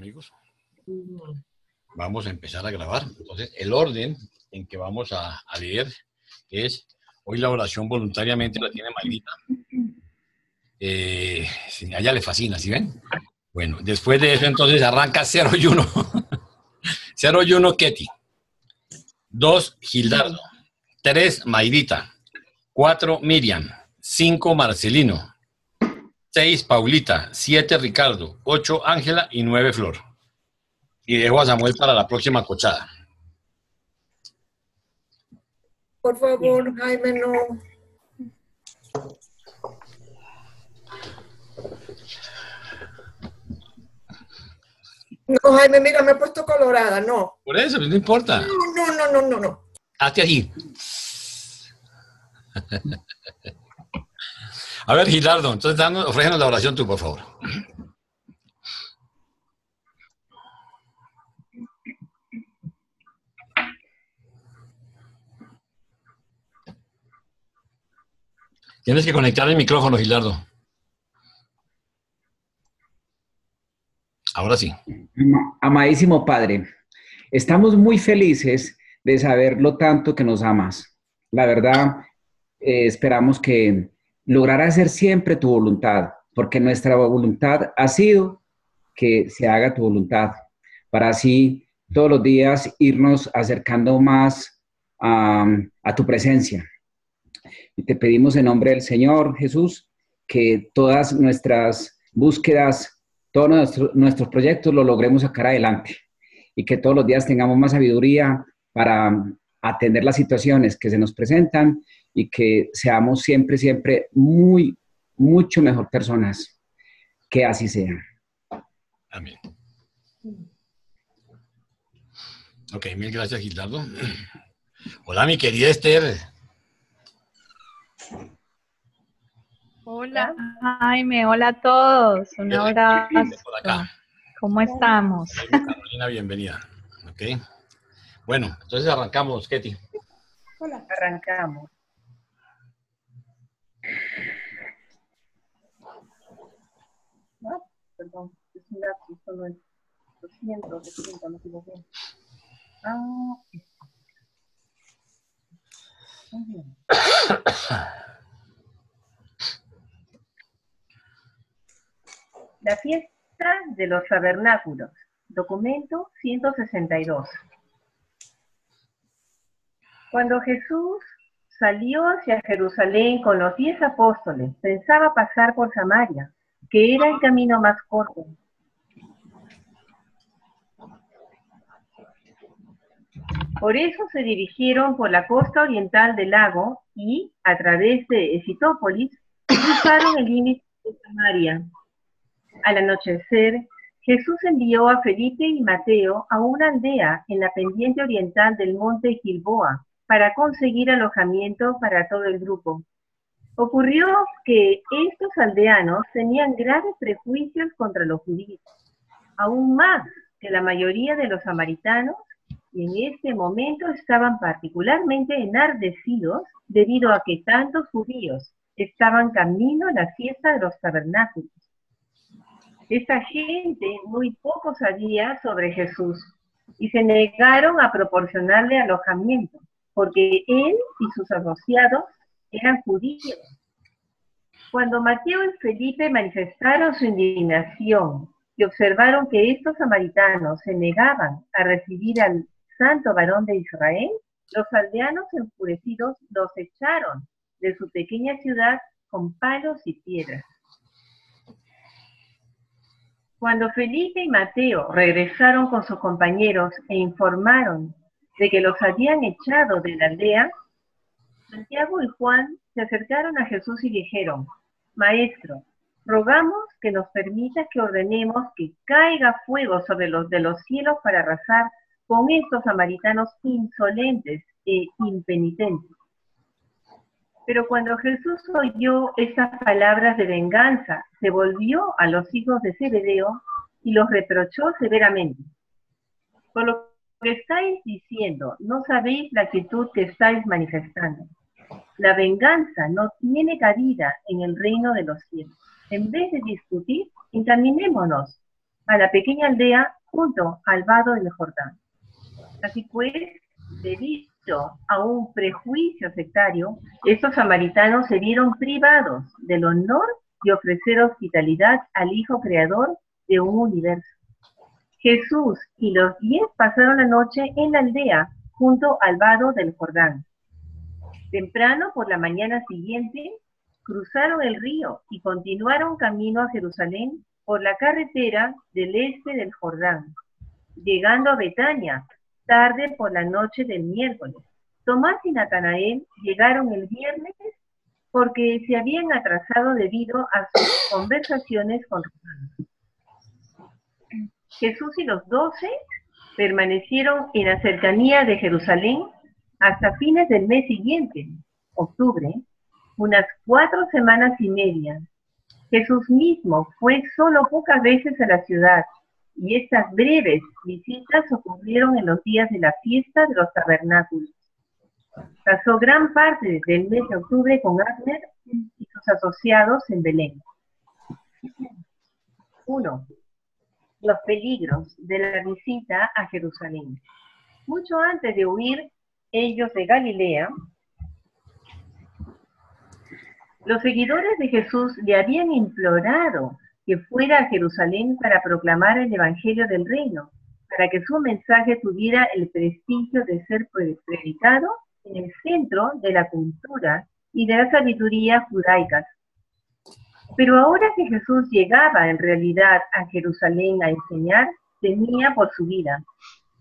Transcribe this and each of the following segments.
amigos. Vamos a empezar a grabar. Entonces, el orden en que vamos a leer es, hoy la oración voluntariamente la tiene Mayrita. A ella le fascina, ¿sí ven? Bueno, después de eso entonces arranca 0 y 1. 0 y 1 Ketty. 2 Gildardo. 3 Mayrita. 4 Miriam. 5 Marcelino. 6 Paulita. 7 Ricardo. 8 Ángela y 9 Flor. Y dejo a Samuel para la próxima cochada. Por favor, Jaime, no. No, Jaime, mira, me he puesto colorada, no. Por eso, no importa. No. Hazte así. A ver, Gilardo, entonces ofrécenos la oración tú, por favor. Tienes que conectar el micrófono, Gilardo. Ahora sí. Amadísimo Padre, estamos muy felices de saber lo tanto que nos amas. La verdad, esperamos que lograr hacer siempre tu voluntad, porque nuestra voluntad ha sido que se haga tu voluntad, para así todos los días irnos acercando más a tu presencia. Y te pedimos en nombre del Señor Jesús que todas nuestras búsquedas, todos nuestros proyectos los logremos sacar adelante y que todos los días tengamos más sabiduría para atender las situaciones que se nos presentan y que seamos siempre mucho mejor personas. Que así sea. Amén. Ok, mil gracias, Gilardo. Hola, mi querida Esther. Hola, Jaime. Hola a todos. Un abrazo. Por acá. ¿Cómo estamos? Carolina, bienvenida. Ok. Bueno, entonces arrancamos, Ketty. Hola. Arrancamos. Ah, perdón, es un lapsus, solo es 200, no equivoqué. Muy bien. La fiesta de los tabernáculos, documento 162. Cuando Jesús salió hacia Jerusalén con los 10 apóstoles, pensaba pasar por Samaria, que era el camino más corto. Por eso se dirigieron por la costa oriental del lago y, a través de Esitópolis, cruzaron el límite de Samaria. Al anochecer, Jesús envió a Felipe y Mateo a una aldea en la pendiente oriental del monte Gilboa para conseguir alojamiento para todo el grupo. Ocurrió que estos aldeanos tenían graves prejuicios contra los judíos, aún más que la mayoría de los samaritanos, y en este momento estaban particularmente enardecidos debido a que tantos judíos estaban camino a la fiesta de los tabernáculos. Esta gente muy poco sabía sobre Jesús y se negaron a proporcionarle alojamiento, porque él y sus asociados eran judíos. Cuando Mateo y Felipe manifestaron su indignación y observaron que estos samaritanos se negaban a recibir al santo varón de Israel, los aldeanos enfurecidos los echaron de su pequeña ciudad con palos y piedras. Cuando Felipe y Mateo regresaron con sus compañeros e informaron de que los habían echado de la aldea, Santiago y Juan se acercaron a Jesús y dijeron: Maestro, rogamos que nos permita que ordenemos que caiga fuego sobre los de los cielos para arrasar con estos samaritanos insolentes e impenitentes. Pero cuando Jesús oyó estas palabras de venganza, se volvió a los hijos de Zebedeo y los reprochó severamente. Por lo que estáis diciendo, no sabéis la actitud que estáis manifestando. La venganza no tiene cabida en el reino de los cielos. En vez de discutir, encaminémonos a la pequeña aldea junto al vado del Jordán. Así pues, debido a un prejuicio sectario, estos samaritanos se vieron privados del honor de ofrecer hospitalidad al Hijo Creador de un universo. Jesús y los 10 pasaron la noche en la aldea junto al vado del Jordán. Temprano por la mañana siguiente, cruzaron el río y continuaron camino a Jerusalén por la carretera del este del Jordán, llegando a Betania, tarde por la noche del miércoles. Tomás y Natanael llegaron el viernes porque se habían atrasado debido a sus conversaciones con romanos. Jesús y los 12 permanecieron en la cercanía de Jerusalén hasta fines del mes siguiente, octubre, unas 4 semanas y media. Jesús mismo fue solo pocas veces a la ciudad, y estas breves visitas ocurrieron en los días de la fiesta de los tabernáculos. Pasó gran parte del mes de octubre con Abner y sus asociados en Belén. 1. Los peligros de la visita a Jerusalén. Mucho antes de huir ellos de Galilea, los seguidores de Jesús le habían implorado que fuera a Jerusalén para proclamar el Evangelio del Reino, para que su mensaje tuviera el prestigio de ser predicado en el centro de la cultura y de la sabiduría judaicas. Pero ahora que Jesús llegaba en realidad a Jerusalén a enseñar, temía por su vida,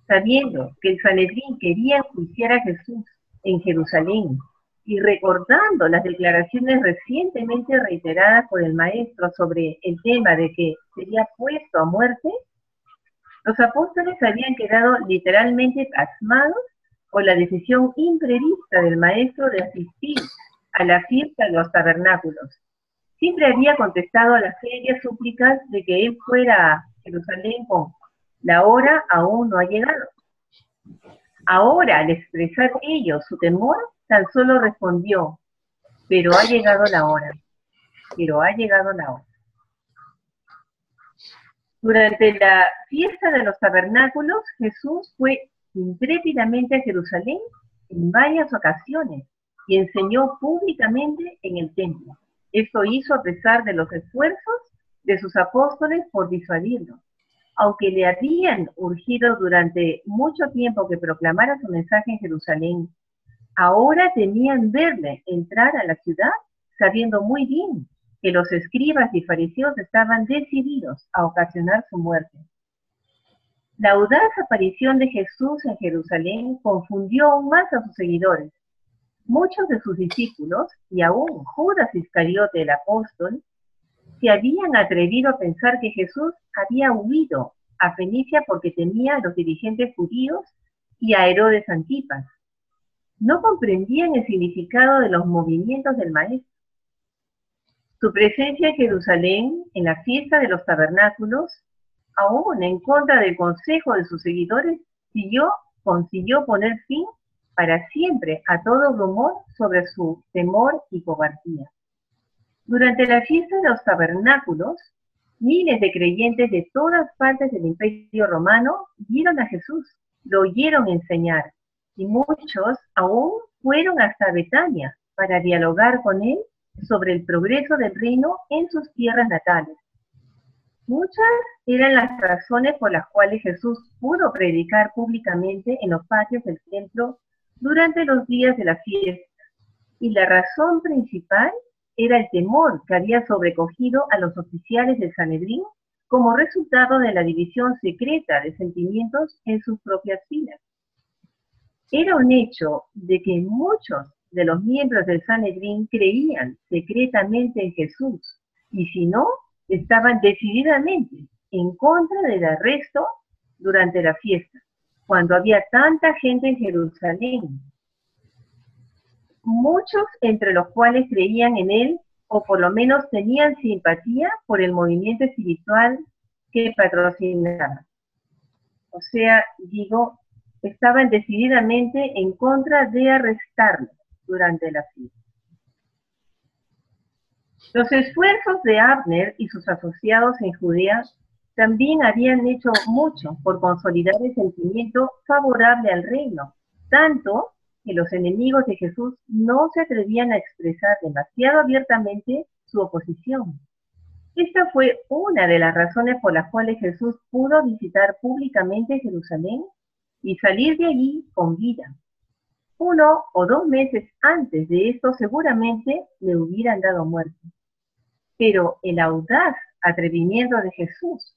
sabiendo que el Sanedrín quería enjuiciar a Jesús en Jerusalén, y recordando las declaraciones recientemente reiteradas por el maestro sobre el tema de que sería puesto a muerte, los apóstoles habían quedado literalmente pasmados por la decisión imprevista del maestro de asistir a la fiesta de los tabernáculos. Siempre había contestado a las serias súplicas de que él fuera a Jerusalén con "la hora aún no ha llegado". Ahora, al expresar ellos su temor, tan solo respondió: "Pero ha llegado la hora, pero ha llegado la hora". Durante la fiesta de los tabernáculos, Jesús fue intrépidamente a Jerusalén en varias ocasiones y enseñó públicamente en el templo. Esto hizo a pesar de los esfuerzos de sus apóstoles por disuadirlo. Aunque le habían urgido durante mucho tiempo que proclamara su mensaje en Jerusalén, ahora temían verle entrar a la ciudad, sabiendo muy bien que los escribas y fariseos estaban decididos a ocasionar su muerte. La audaz aparición de Jesús en Jerusalén confundió aún más a sus seguidores. Muchos de sus discípulos, y aún Judas Iscariote el apóstol, se habían atrevido a pensar que Jesús había huido a Fenicia porque temía a los dirigentes judíos y a Herodes Antipas. No comprendían el significado de los movimientos del maestro. Su presencia en Jerusalén, en la fiesta de los tabernáculos, aún en contra del consejo de sus seguidores, consiguió poner fin para siempre a todo rumor sobre su temor y cobardía. Durante la fiesta de los tabernáculos, miles de creyentes de todas partes del Imperio Romano vieron a Jesús, lo oyeron enseñar, y muchos aún fueron hasta Betania para dialogar con él sobre el progreso del reino en sus tierras natales. Muchas eran las razones por las cuales Jesús pudo predicar públicamente en los patios del templo durante los días de la fiesta, y la razón principal era el temor que había sobrecogido a los oficiales del Sanedrín como resultado de la división secreta de sentimientos en sus propias filas. Era un hecho de que muchos de los miembros del Sanedrín creían secretamente en Jesús, y si no, estaban decididamente en contra del arresto durante la fiesta, cuando había tanta gente en Jerusalén. Muchos entre los cuales creían en él, o por lo menos tenían simpatía por el movimiento espiritual que patrocinaba. O sea, estaban decididamente en contra de arrestarlo durante la fiesta. Los esfuerzos de Abner y sus asociados en Judea también habían hecho mucho por consolidar el sentimiento favorable al reino, tanto que los enemigos de Jesús no se atrevían a expresar demasiado abiertamente su oposición. Esta fue una de las razones por las cuales Jesús pudo visitar públicamente Jerusalén y salir de allí con vida. 1 o 2 meses antes de esto seguramente le hubieran dado muerte. Pero el audaz atrevimiento de Jesús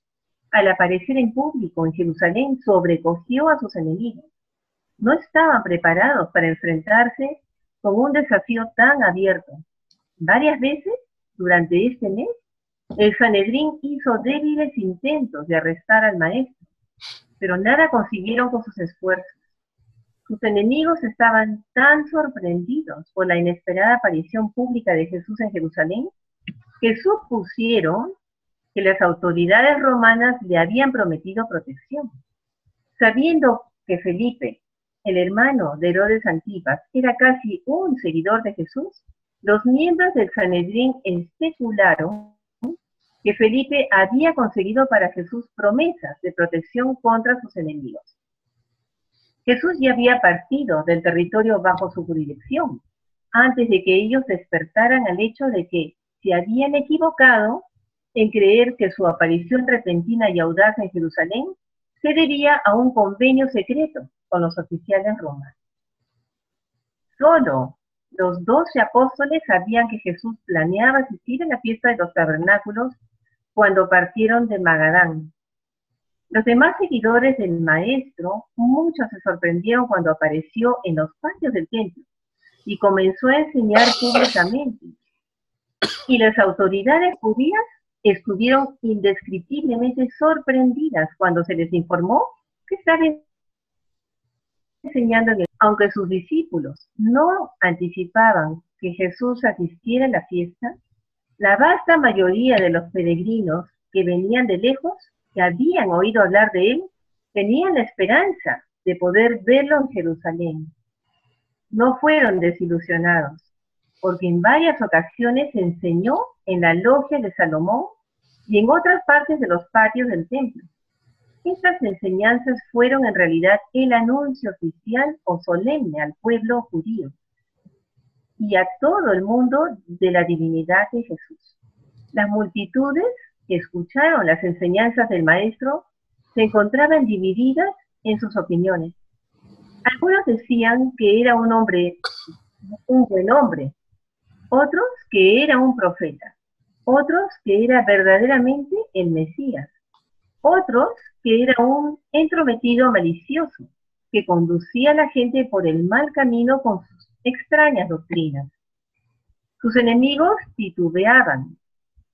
al aparecer en público en Jerusalén sobrecogió a sus enemigos. No estaban preparados para enfrentarse con un desafío tan abierto. Varias veces durante este mes, el Sanedrín hizo débiles intentos de arrestar al maestro, pero nada consiguieron con sus esfuerzos. Sus enemigos estaban tan sorprendidos por la inesperada aparición pública de Jesús en Jerusalén que supusieron que las autoridades romanas le habían prometido protección. Sabiendo que Felipe, el hermano de Herodes Antipas, era casi un seguidor de Jesús, los miembros del Sanedrín especularon que Felipe había conseguido para Jesús promesas de protección contra sus enemigos. Jesús ya había partido del territorio bajo su jurisdicción, antes de que ellos despertaran al hecho de que se habían equivocado en creer que su aparición repentina y audaz en Jerusalén se debía a un convenio secreto con los oficiales romanos. Solo los 12 apóstoles sabían que Jesús planeaba asistir a la fiesta de los tabernáculos cuando partieron de Magadán. Los demás seguidores del maestro, muchos se sorprendieron cuando apareció en los patios del templo y comenzó a enseñar públicamente. Y las autoridades judías estuvieron indescriptiblemente sorprendidas cuando se les informó que estaba enseñando en el... Aunque sus discípulos no anticipaban que Jesús asistiera a la fiesta, la vasta mayoría de los peregrinos que venían de lejos, que habían oído hablar de él, tenían la esperanza de poder verlo en Jerusalén. No fueron desilusionados, porque en varias ocasiones enseñó en la logia de Salomón y en otras partes de los patios del templo. Estas enseñanzas fueron en realidad el anuncio oficial o solemne al pueblo judío y a todo el mundo de la divinidad de Jesús. Las multitudes que escucharon las enseñanzas del maestro se encontraban divididas en sus opiniones. Algunos decían que era un buen hombre, otros que era un profeta, otros que era verdaderamente el Mesías, otros que era un entrometido malicioso que conducía a la gente por el mal camino con sus extrañas doctrinas. Sus enemigos titubeaban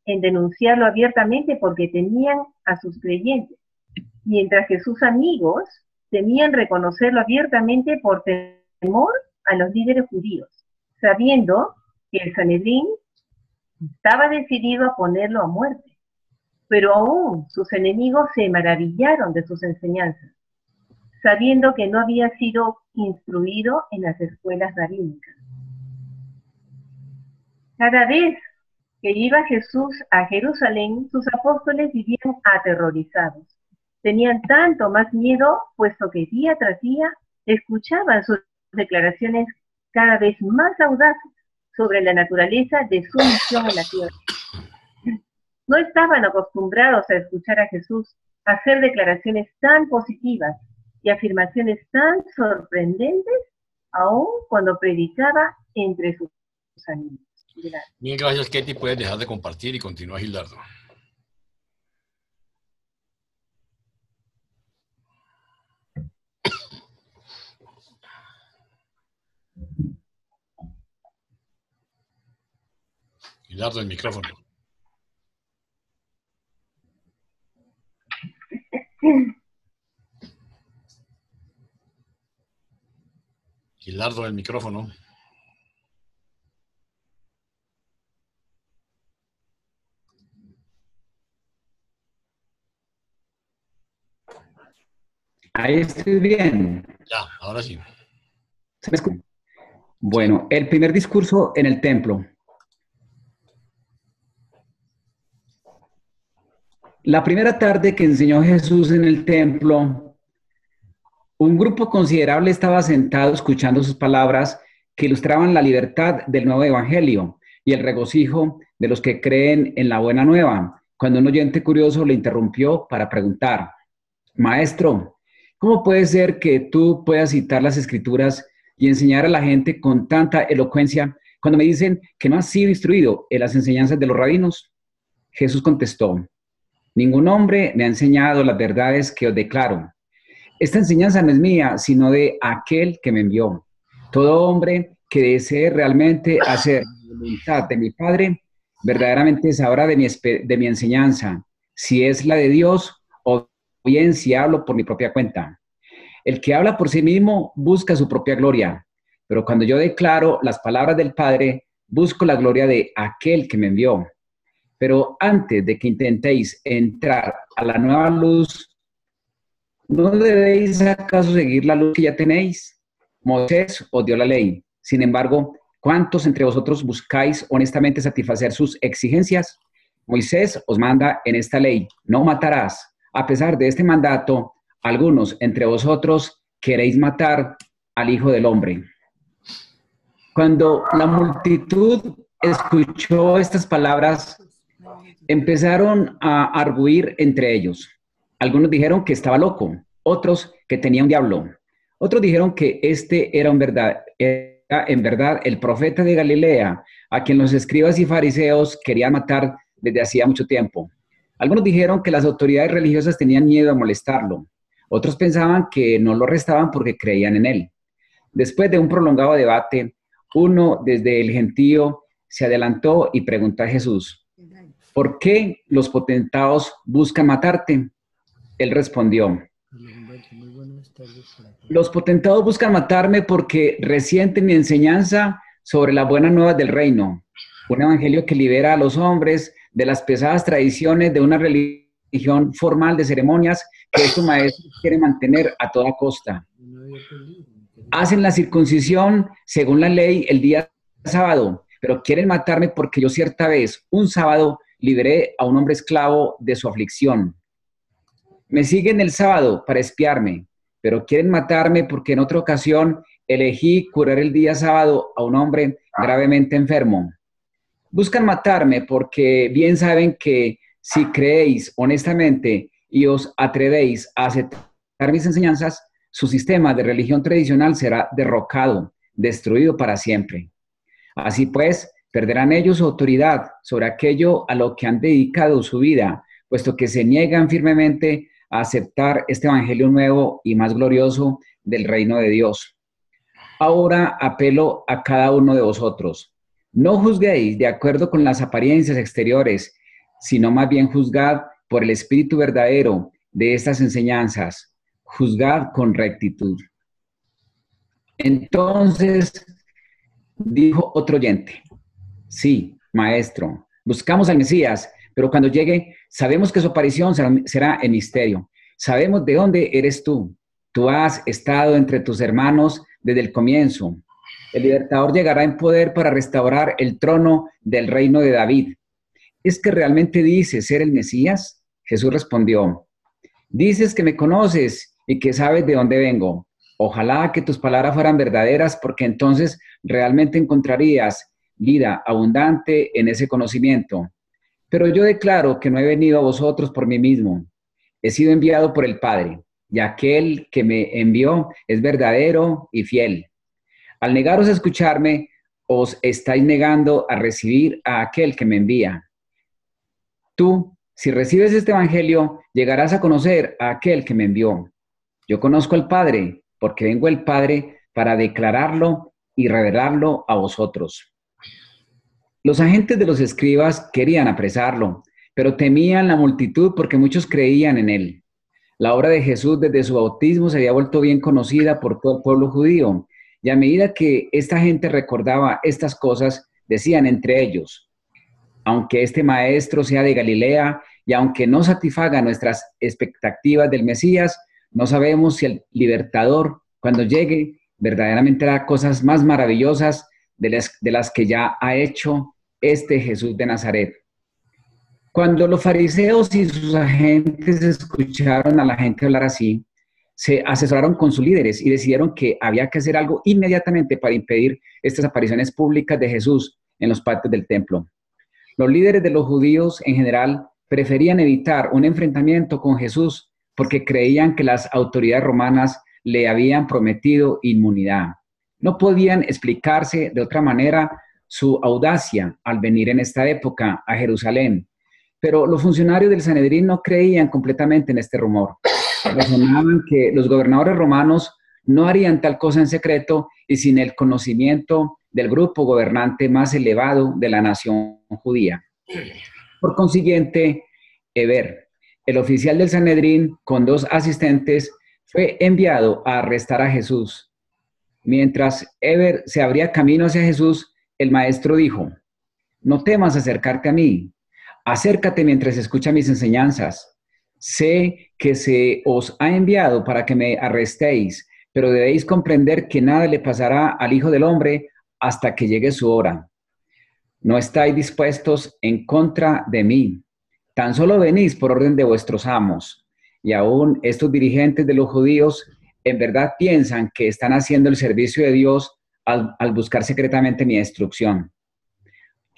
en denunciarlo abiertamente porque temían a sus creyentes, mientras que sus amigos temían reconocerlo abiertamente por temor a los líderes judíos, sabiendo que el Sanedrín estaba decidido a ponerlo a muerte. Pero aún sus enemigos se maravillaron de sus enseñanzas, sabiendo que no había sido instruido en las escuelas rabínicas. Cada vez que iba Jesús a Jerusalén, sus apóstoles vivían aterrorizados. Tenían tanto más miedo, puesto que día tras día escuchaban sus declaraciones cada vez más audaces sobre la naturaleza de su misión en la tierra. No estaban acostumbrados a escuchar a Jesús hacer declaraciones tan positivas y afirmaciones tan sorprendentes, aun cuando predicaba entre sus amigos. Gracias. Bien, gracias, Ketty. Puedes dejar de compartir y continúa, Gildardo. Gildardo, el micrófono. Gildardo, el micrófono. Ahí estoy bien. Ya, ahora sí. ¿Se me escucha? Bueno, el primer discurso en el templo. La primera tarde que enseñó Jesús en el templo, un grupo considerable estaba sentado escuchando sus palabras que ilustraban la libertad del nuevo evangelio y el regocijo de los que creen en la buena nueva, cuando un oyente curioso le interrumpió para preguntar: Maestro, ¿cómo puede ser que tú puedas citar las escrituras y enseñar a la gente con tanta elocuencia cuando me dicen que no has sido instruido en las enseñanzas de los rabinos? Jesús contestó: Ningún hombre me ha enseñado las verdades que os declaro. Esta enseñanza no es mía, sino de aquel que me envió. Todo hombre que desee realmente hacer la voluntad de mi Padre, verdaderamente sabrá de mi enseñanza, si es la de Dios o bien si hablo por mi propia cuenta. El que habla por sí mismo busca su propia gloria, pero cuando yo declaro las palabras del Padre, busco la gloria de aquel que me envió. Pero antes de que intentéis entrar a la nueva luz, ¿no debéis acaso seguir la luz que ya tenéis? Moisés os dio la ley. Sin embargo, ¿cuántos entre vosotros buscáis honestamente satisfacer sus exigencias? Moisés os manda en esta ley: no matarás. A pesar de este mandato, algunos entre vosotros queréis matar al Hijo del Hombre. Cuando la multitud escuchó estas palabras, empezaron a arguir entre ellos. Algunos dijeron que estaba loco, otros que tenía un diablo. Otros dijeron que este era en verdad el profeta de Galilea, a quien los escribas y fariseos querían matar desde hacía mucho tiempo. Algunos dijeron que las autoridades religiosas tenían miedo a molestarlo. Otros pensaban que no lo arrestaban porque creían en él. Después de un prolongado debate, uno desde el gentío se adelantó y preguntó a Jesús: ¿por qué los potentados buscan matarte? Él respondió: los potentados buscan matarme porque resienten mi enseñanza sobre las buenas nuevas del reino, un evangelio que libera a los hombres de las pesadas tradiciones de una religión formal de ceremonias que estos maestros quieren mantener a toda costa. Hacen la circuncisión según la ley el día sábado, pero quieren matarme porque yo cierta vez, un sábado, liberé a un hombre esclavo de su aflicción. Me siguen el sábado para espiarme, pero quieren matarme porque en otra ocasión elegí curar el día sábado a un hombre gravemente enfermo. Buscan matarme porque bien saben que si creéis honestamente y os atrevéis a aceptar mis enseñanzas, su sistema de religión tradicional será derrocado, destruido para siempre. Así pues, perderán ellos su autoridad sobre aquello a lo que han dedicado su vida, puesto que se niegan firmemente a aceptar este evangelio nuevo y más glorioso del reino de Dios. Ahora apelo a cada uno de vosotros: no juzguéis de acuerdo con las apariencias exteriores, sino más bien juzgad por el espíritu verdadero de estas enseñanzas. Juzgad con rectitud. Entonces dijo otro oyente: sí, maestro, buscamos al Mesías, pero cuando llegue, sabemos que su aparición será en misterio. Sabemos de dónde eres tú. Tú has estado entre tus hermanos desde el comienzo. El libertador llegará en poder para restaurar el trono del reino de David. ¿Es que realmente dices ser el Mesías? Jesús respondió: dices que me conoces y que sabes de dónde vengo. Ojalá que tus palabras fueran verdaderas, porque entonces realmente encontrarías vida abundante en ese conocimiento. Pero yo declaro que no he venido a vosotros por mí mismo. He sido enviado por el Padre, y aquel que me envió es verdadero y fiel. Al negaros a escucharme, os estáis negando a recibir a aquel que me envía. Tú, si recibes este evangelio, llegarás a conocer a aquel que me envió. Yo conozco al Padre, porque vengo al Padre para declararlo y revelarlo a vosotros. Los agentes de los escribas querían apresarlo, pero temían la multitud porque muchos creían en él. La obra de Jesús desde su bautismo se había vuelto bien conocida por todo el pueblo judío, y a medida que esta gente recordaba estas cosas, decían entre ellos: aunque este maestro sea de Galilea y aunque no satisfaga nuestras expectativas del Mesías, no sabemos si el libertador, cuando llegue, verdaderamente hará cosas más maravillosas de las que ya ha hecho este Jesús de Nazaret. Cuando los fariseos y sus agentes escucharon a la gente hablar así, se asesoraron con sus líderes y decidieron que había que hacer algo inmediatamente para impedir estas apariciones públicas de Jesús en los patios del templo. Los líderes de los judíos en general preferían evitar un enfrentamiento con Jesús porque creían que las autoridades romanas le habían prometido inmunidad. No podían explicarse de otra manera su audacia al venir en esta época a Jerusalén. Pero los funcionarios del Sanedrín no creían completamente en este rumor. Razonaban que los gobernadores romanos no harían tal cosa en secreto y sin el conocimiento del grupo gobernante más elevado de la nación judía. Por consiguiente, Heber, el oficial del Sanedrín, con 2 asistentes, fue enviado a arrestar a Jesús. Mientras Heber se abría camino hacia Jesús, el maestro dijo: no temas acercarte a mí, acércate mientras escucha mis enseñanzas. Sé que se os ha enviado para que me arrestéis, pero debéis comprender que nada le pasará al Hijo del Hombre hasta que llegue su hora. No estáis dispuestos en contra de mí, tan solo venís por orden de vuestros amos. Y aún estos dirigentes de los judíos en verdad piensan que están haciendo el servicio de Dios al buscar secretamente mi destrucción.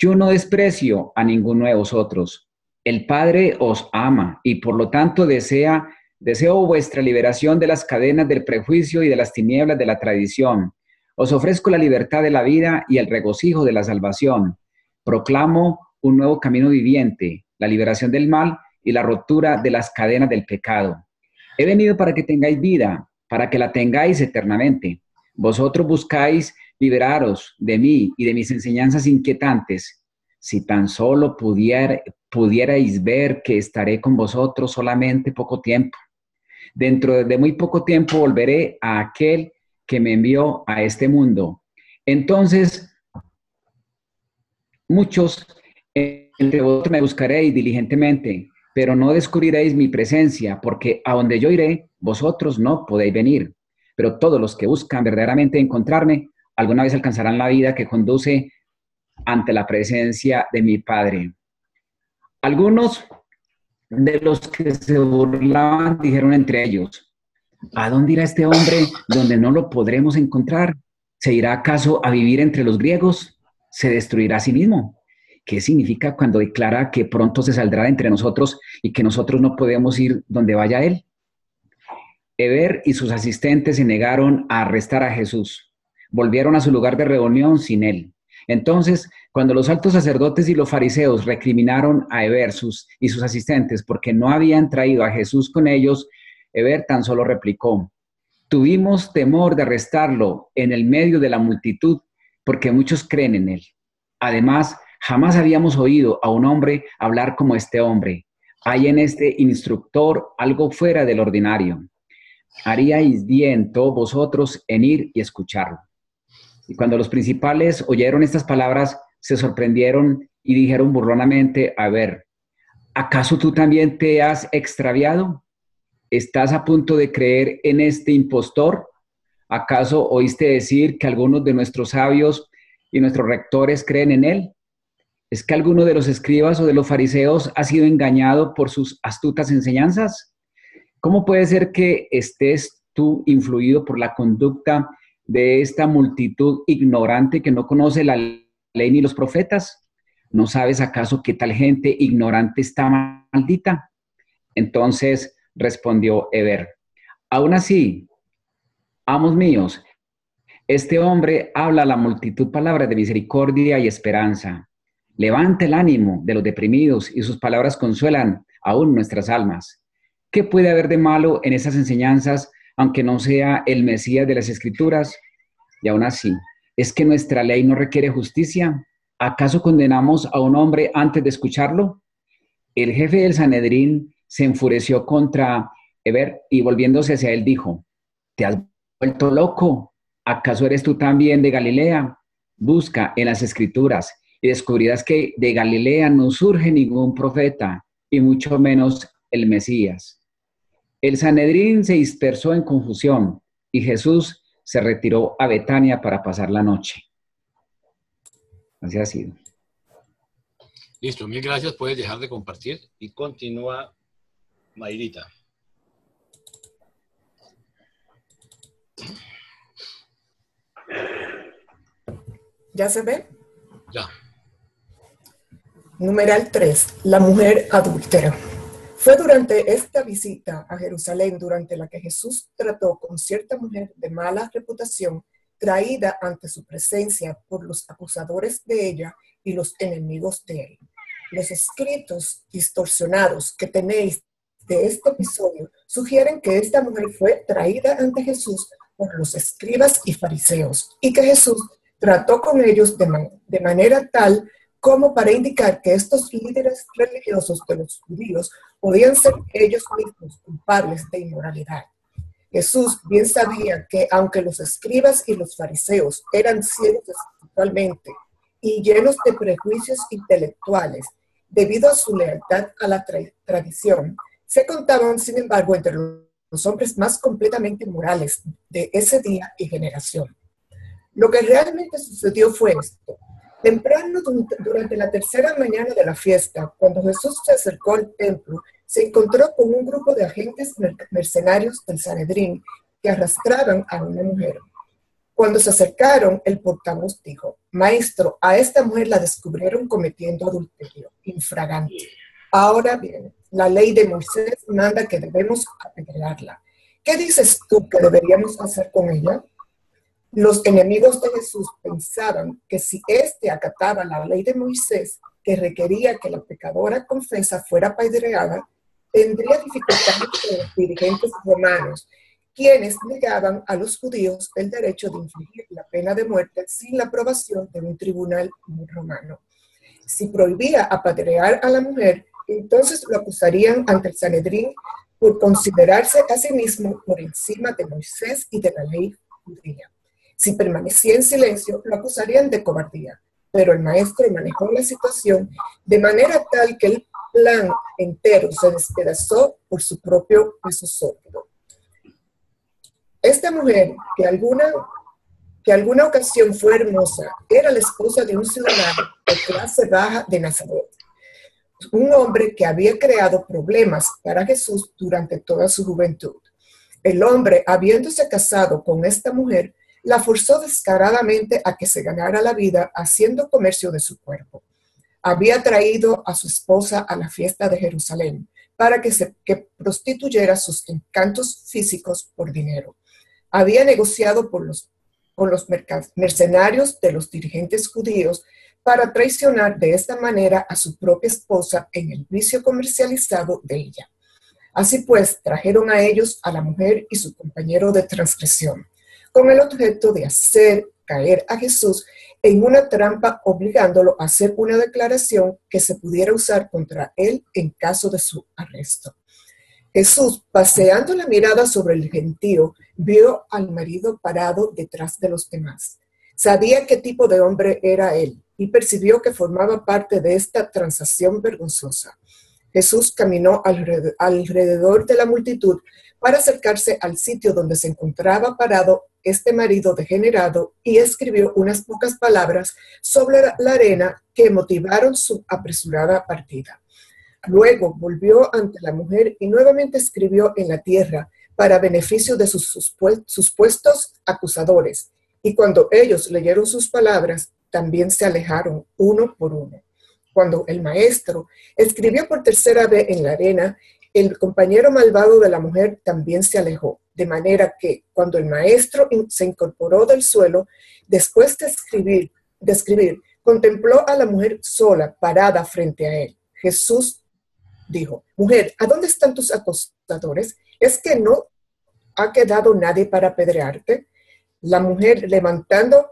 Yo no desprecio a ninguno de vosotros. El Padre os ama y por lo tanto deseo vuestra liberación de las cadenas del prejuicio y de las tinieblas de la tradición. Os ofrezco la libertad de la vida y el regocijo de la salvación. Proclamo un nuevo camino viviente, la liberación del mal y la rotura de las cadenas del pecado. He venido para que tengáis vida, para que la tengáis eternamente. Vosotros buscáis liberaros de mí y de mis enseñanzas inquietantes. Si tan solo pudierais ver que estaré con vosotros solamente poco tiempo. Dentro de muy poco tiempo volveré a aquel que me envió a este mundo. Entonces, muchos entre vosotros me buscaréis diligentemente, pero no descubriréis mi presencia, porque a donde yo iré, vosotros no podéis venir. Pero todos los que buscan verdaderamente encontrarme, alguna vez alcanzarán la vida que conduce ante la presencia de mi Padre. Algunos de los que se burlaban dijeron entre ellos: ¿a dónde irá este hombre donde no lo podremos encontrar? ¿Se irá acaso a vivir entre los griegos? ¿Se destruirá a sí mismo? ¿Qué significa cuando declara que pronto se saldrá de entre nosotros y que nosotros no podemos ir donde vaya él? Heber y sus asistentes se negaron a arrestar a Jesús. Volvieron a su lugar de reunión sin él. Entonces, cuando los altos sacerdotes y los fariseos recriminaron a Heber y sus asistentes porque no habían traído a Jesús con ellos, Heber tan solo replicó: tuvimos temor de arrestarlo en el medio de la multitud porque muchos creen en él. Además, jamás habíamos oído a un hombre hablar como este hombre. Hay en este instructor algo fuera del ordinario. Haríais bien todos vosotros en ir y escucharlo. Y cuando los principales oyeron estas palabras, se sorprendieron y dijeron burlonamente a Heber: ¿acaso tú también te has extraviado? ¿Estás a punto de creer en este impostor? ¿Acaso oíste decir que algunos de nuestros sabios y nuestros rectores creen en él? ¿Es que alguno de los escribas o de los fariseos ha sido engañado por sus astutas enseñanzas? ¿Cómo puede ser que estés tú influido por la conducta de esta multitud ignorante que no conoce la ley ni los profetas? ¿No sabes acaso que tal gente ignorante está maldita? Entonces respondió Heber: aún así, amos míos, este hombre habla a la multitud palabras de misericordia y esperanza. Levanta el ánimo de los deprimidos y sus palabras consuelan aún nuestras almas. ¿Qué puede haber de malo en esas enseñanzas, aunque no sea el Mesías de las Escrituras? Y aún así, ¿es que nuestra ley no requiere justicia? ¿Acaso condenamos a un hombre antes de escucharlo? El jefe del Sanedrín se enfureció contra Heber y volviéndose hacia él dijo: ¿te has vuelto loco? ¿Acaso eres tú también de Galilea? Busca en las Escrituras y descubrirás que de Galilea no surge ningún profeta, y mucho menos el Mesías. El Sanedrín se dispersó en confusión y Jesús se retiró a Betania para pasar la noche. Así ha sido. Listo, mil gracias. Puedes dejar de compartir y continúa Mayrita. ¿Ya se ve? Ya. Numeral 3. La mujer adúltera. Fue durante esta visita a Jerusalén durante la que Jesús trató con cierta mujer de mala reputación, traída ante su presencia por los acusadores de ella y los enemigos de él. Los escritos distorsionados que tenéis de este episodio sugieren que esta mujer fue traída ante Jesús por los escribas y fariseos y que Jesús trató con ellos de manera tal como para indicar que estos líderes religiosos de los judíos podían ser ellos mismos culpables de inmoralidad. Jesús bien sabía que aunque los escribas y los fariseos eran ciegos espiritualmente y llenos de prejuicios intelectuales debido a su lealtad a la tradición, se contaban, sin embargo, entre los hombres más completamente morales de ese día y generación. Lo que realmente sucedió fue esto. Temprano, durante la tercera mañana de la fiesta, cuando Jesús se acercó al templo, se encontró con un grupo de agentes mercenarios del Sanedrín que arrastraban a una mujer. Cuando se acercaron, el portavoz dijo: Maestro, a esta mujer la descubrieron cometiendo adulterio infragante. Ahora bien, la ley de Moisés manda que debemos apedrearla. ¿Qué dices tú que deberíamos hacer con ella? Los enemigos de Jesús pensaban que si éste acataba la ley de Moisés, que requería que la pecadora confesa fuera apedreada, tendría dificultades con los dirigentes romanos, quienes negaban a los judíos el derecho de infligir la pena de muerte sin la aprobación de un tribunal romano. Si prohibía apedrear a la mujer, entonces lo acusarían ante el Sanedrín por considerarse a sí mismo por encima de Moisés y de la ley judía. Si permanecía en silencio, lo acusarían de cobardía, pero el maestro manejó la situación de manera tal que el plan entero se despedazó por su propio peso sólido. Esta mujer, que alguna ocasión fue hermosa, era la esposa de un ciudadano de clase baja de Nazaret, un hombre que había creado problemas para Jesús durante toda su juventud. El hombre, habiéndose casado con esta mujer, la forzó descaradamente a que se ganara la vida haciendo comercio de su cuerpo. Había traído a su esposa a la fiesta de Jerusalén para que prostituyera sus encantos físicos por dinero. Había negociado con los mercenarios de los dirigentes judíos para traicionar de esta manera a su propia esposa en el vicio comercializado de ella. Así pues, trajeron a ellos a la mujer y su compañero de transgresión, con el objeto de hacer caer a Jesús en una trampa, obligándolo a hacer una declaración que se pudiera usar contra él en caso de su arresto. Jesús, paseando la mirada sobre el gentío, vio al marido parado detrás de los demás. Sabía qué tipo de hombre era él y percibió que formaba parte de esta transacción vergonzosa. Jesús caminó alrededor de la multitud para acercarse al sitio donde se encontraba parado este marido degenerado y escribió unas pocas palabras sobre la arena que motivaron su apresurada partida. Luego volvió ante la mujer y nuevamente escribió en la tierra para beneficio de sus supuestos acusadores. Y cuando ellos leyeron sus palabras, también se alejaron uno por uno. Cuando el maestro escribió por tercera vez en la arena, el compañero malvado de la mujer también se alejó, de manera que cuando el maestro se incorporó del suelo, después de escribir, contempló a la mujer sola, parada frente a él. Jesús dijo: Mujer, ¿a dónde están tus acusadores? ¿Es que no ha quedado nadie para apedrearte? La mujer, levantando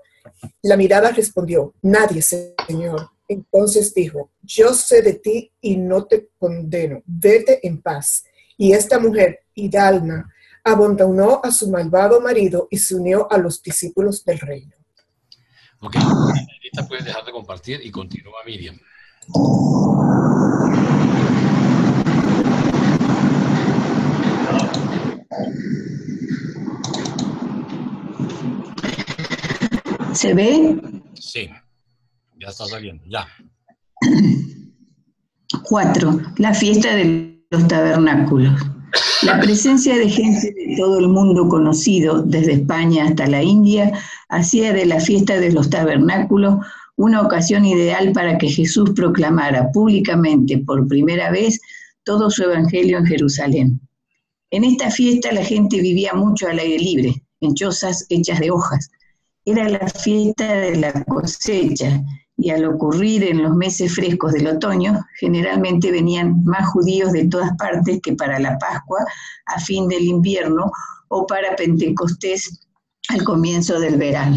la mirada, respondió: Nadie, Señor. Entonces dijo: Yo sé de ti y no te condeno. Vete en paz. Y esta mujer, hidalga, abandonó a su malvado marido y se unió a los discípulos del reino. Ok, ahorita puedes dejar de compartir y continúa Miriam. ¿Se ve? Sí, ya está saliendo, ya. 4. La fiesta de los tabernáculos. La presencia de gente de todo el mundo conocido, desde España hasta la India, hacía de la fiesta de los tabernáculos una ocasión ideal para que Jesús proclamara públicamente por primera vez todo su evangelio en Jerusalén. En esta fiesta la gente vivía mucho al aire libre, en chozas hechas de hojas. Era la fiesta de la cosecha, y al ocurrir en los meses frescos del otoño, generalmente venían más judíos de todas partes que para la Pascua a fin del invierno o para Pentecostés al comienzo del verano.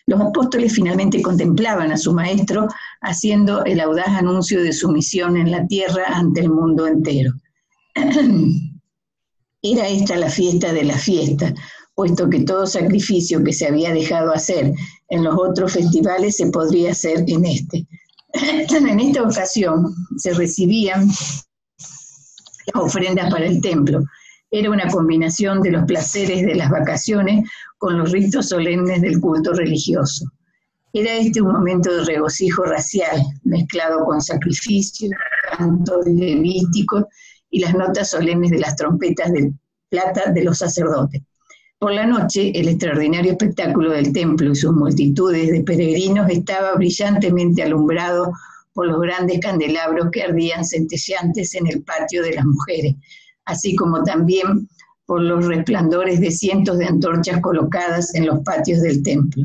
Los apóstoles finalmente contemplaban a su maestro haciendo el audaz anuncio de su misión en la tierra ante el mundo entero. Era esta la fiesta de la fiesta, puesto que todo sacrificio que se había dejado hacer en los otros festivales se podría hacer en este. En esta ocasión se recibían las ofrendas para el templo. Era una combinación de los placeres de las vacaciones con los ritos solemnes del culto religioso. Era este un momento de regocijo racial, mezclado con sacrificios, cantos levíticos y las notas solemnes de las trompetas de plata de los sacerdotes. Por la noche, el extraordinario espectáculo del templo y sus multitudes de peregrinos estaba brillantemente alumbrado por los grandes candelabros que ardían centelleantes en el patio de las mujeres, así como también por los resplandores de cientos de antorchas colocadas en los patios del templo.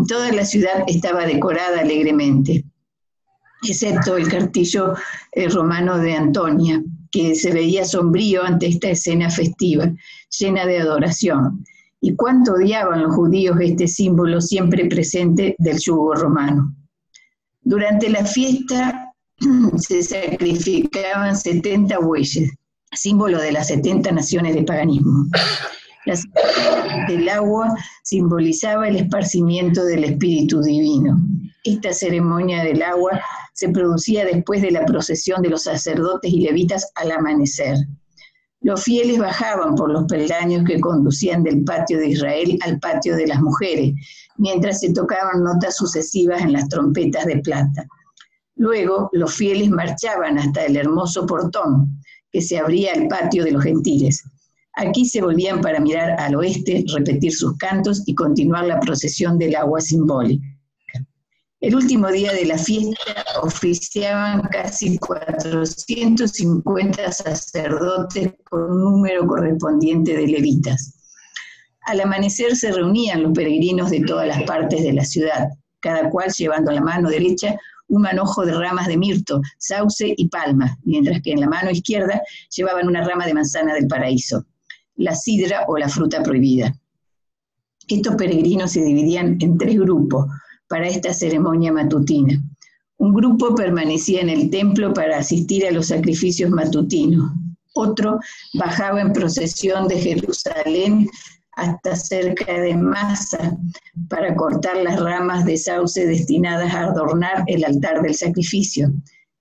Toda la ciudad estaba decorada alegremente, excepto el castillo romano de Antonia, que se veía sombrío ante esta escena festiva, llena de adoración. Y cuánto odiaban los judíos este símbolo siempre presente del yugo romano. Durante la fiesta se sacrificaban 70 bueyes, símbolo de las 70 naciones de paganismo. La ceremonia del agua simbolizaba el esparcimiento del Espíritu Divino. Esta ceremonia del agua se producía después de la procesión de los sacerdotes y levitas al amanecer. Los fieles bajaban por los peldaños que conducían del patio de Israel al patio de las mujeres, mientras se tocaban notas sucesivas en las trompetas de plata. Luego, los fieles marchaban hasta el hermoso portón, que se abría al patio de los gentiles. Aquí se volvían para mirar al oeste, repetir sus cantos y continuar la procesión del agua simbólica. El último día de la fiesta oficiaban casi 450 sacerdotes con un número correspondiente de levitas. Al amanecer se reunían los peregrinos de todas las partes de la ciudad, cada cual llevando en la mano derecha un manojo de ramas de mirto, sauce y palma, mientras que en la mano izquierda llevaban una rama de manzana del paraíso, la sidra o la fruta prohibida. Estos peregrinos se dividían en 3 grupos para esta ceremonia matutina. Un grupo permanecía en el templo para asistir a los sacrificios matutinos. Otro bajaba en procesión de Jerusalén hasta cerca de Masa para cortar las ramas de sauce destinadas a adornar el altar del sacrificio,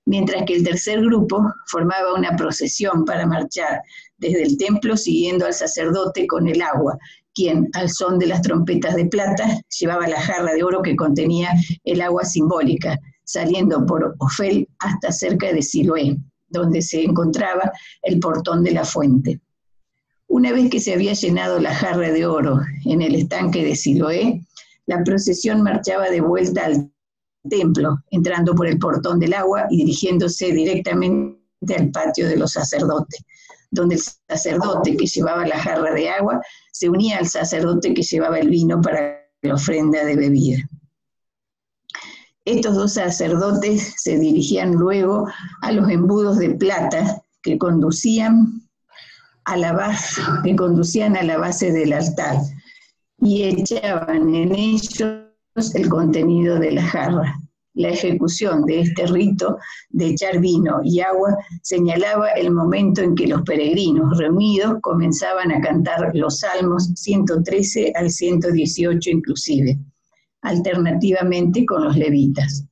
mientras que el tercer grupo formaba una procesión para marchar desde el templo siguiendo al sacerdote con el agua, quien, al son de las trompetas de plata, llevaba la jarra de oro que contenía el agua simbólica, saliendo por Ofel hasta cerca de Siloé, donde se encontraba el portón de la fuente. Una vez que se había llenado la jarra de oro en el estanque de Siloé, la procesión marchaba de vuelta al templo, entrando por el portón del agua y dirigiéndose directamente al patio de los sacerdotes, donde el sacerdote que llevaba la jarra de agua se unía al sacerdote que llevaba el vino para la ofrenda de bebida. Estos 2 sacerdotes se dirigían luego a los embudos de plata que conducían a la base del altar y echaban en ellos el contenido de la jarra. La ejecución de este rito de echar vino y agua señalaba el momento en que los peregrinos reunidos comenzaban a cantar los salmos 113 al 118 inclusive, alternativamente con los levitas.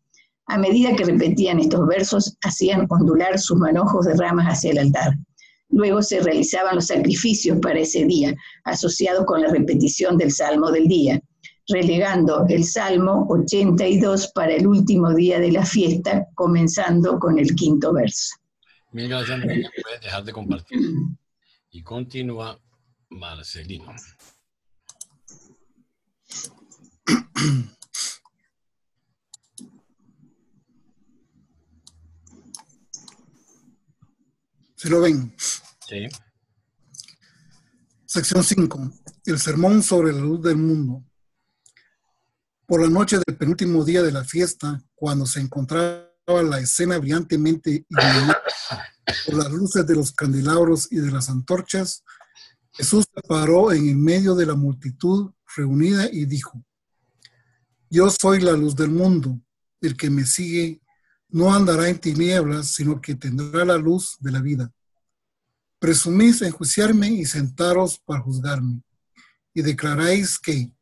A medida que repetían estos versos, hacían ondular sus manojos de ramas hacia el altar. Luego se realizaban los sacrificios para ese día, asociados con la repetición del salmo del día. relegando el Salmo 82 para el último día de la fiesta, comenzando con el 5º verso. Mil gracias, María. Puedes dejar de compartir. Y continúa Marcelino. ¿Se lo ven? Sí. Sección 5. El sermón sobre la luz del mundo. Por la noche del penúltimo día de la fiesta, cuando se encontraba la escena brillantemente iluminada por las luces de los candelabros y de las antorchas, Jesús se paró en el medio de la multitud reunida y dijo: Yo soy la luz del mundo. El que me sigue no andará en tinieblas, sino que tendrá la luz de la vida. Presumís enjuiciarme y sentaros para juzgarme, y declaráis que,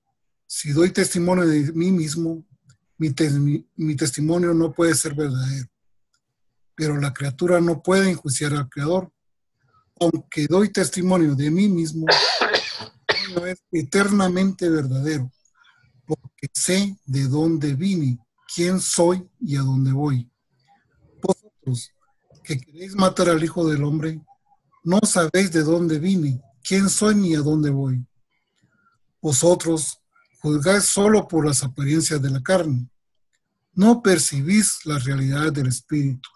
si doy testimonio de mí mismo, mi testimonio no puede ser verdadero. Pero la criatura no puede enjuiciar al Creador. Aunque doy testimonio de mí mismo, no es eternamente verdadero, porque sé de dónde vine, quién soy y a dónde voy. Vosotros, que queréis matar al Hijo del Hombre, no sabéis de dónde vine, quién soy ni a dónde voy. Vosotros juzgáis solo por las apariencias de la carne. No percibís la realidad del Espíritu.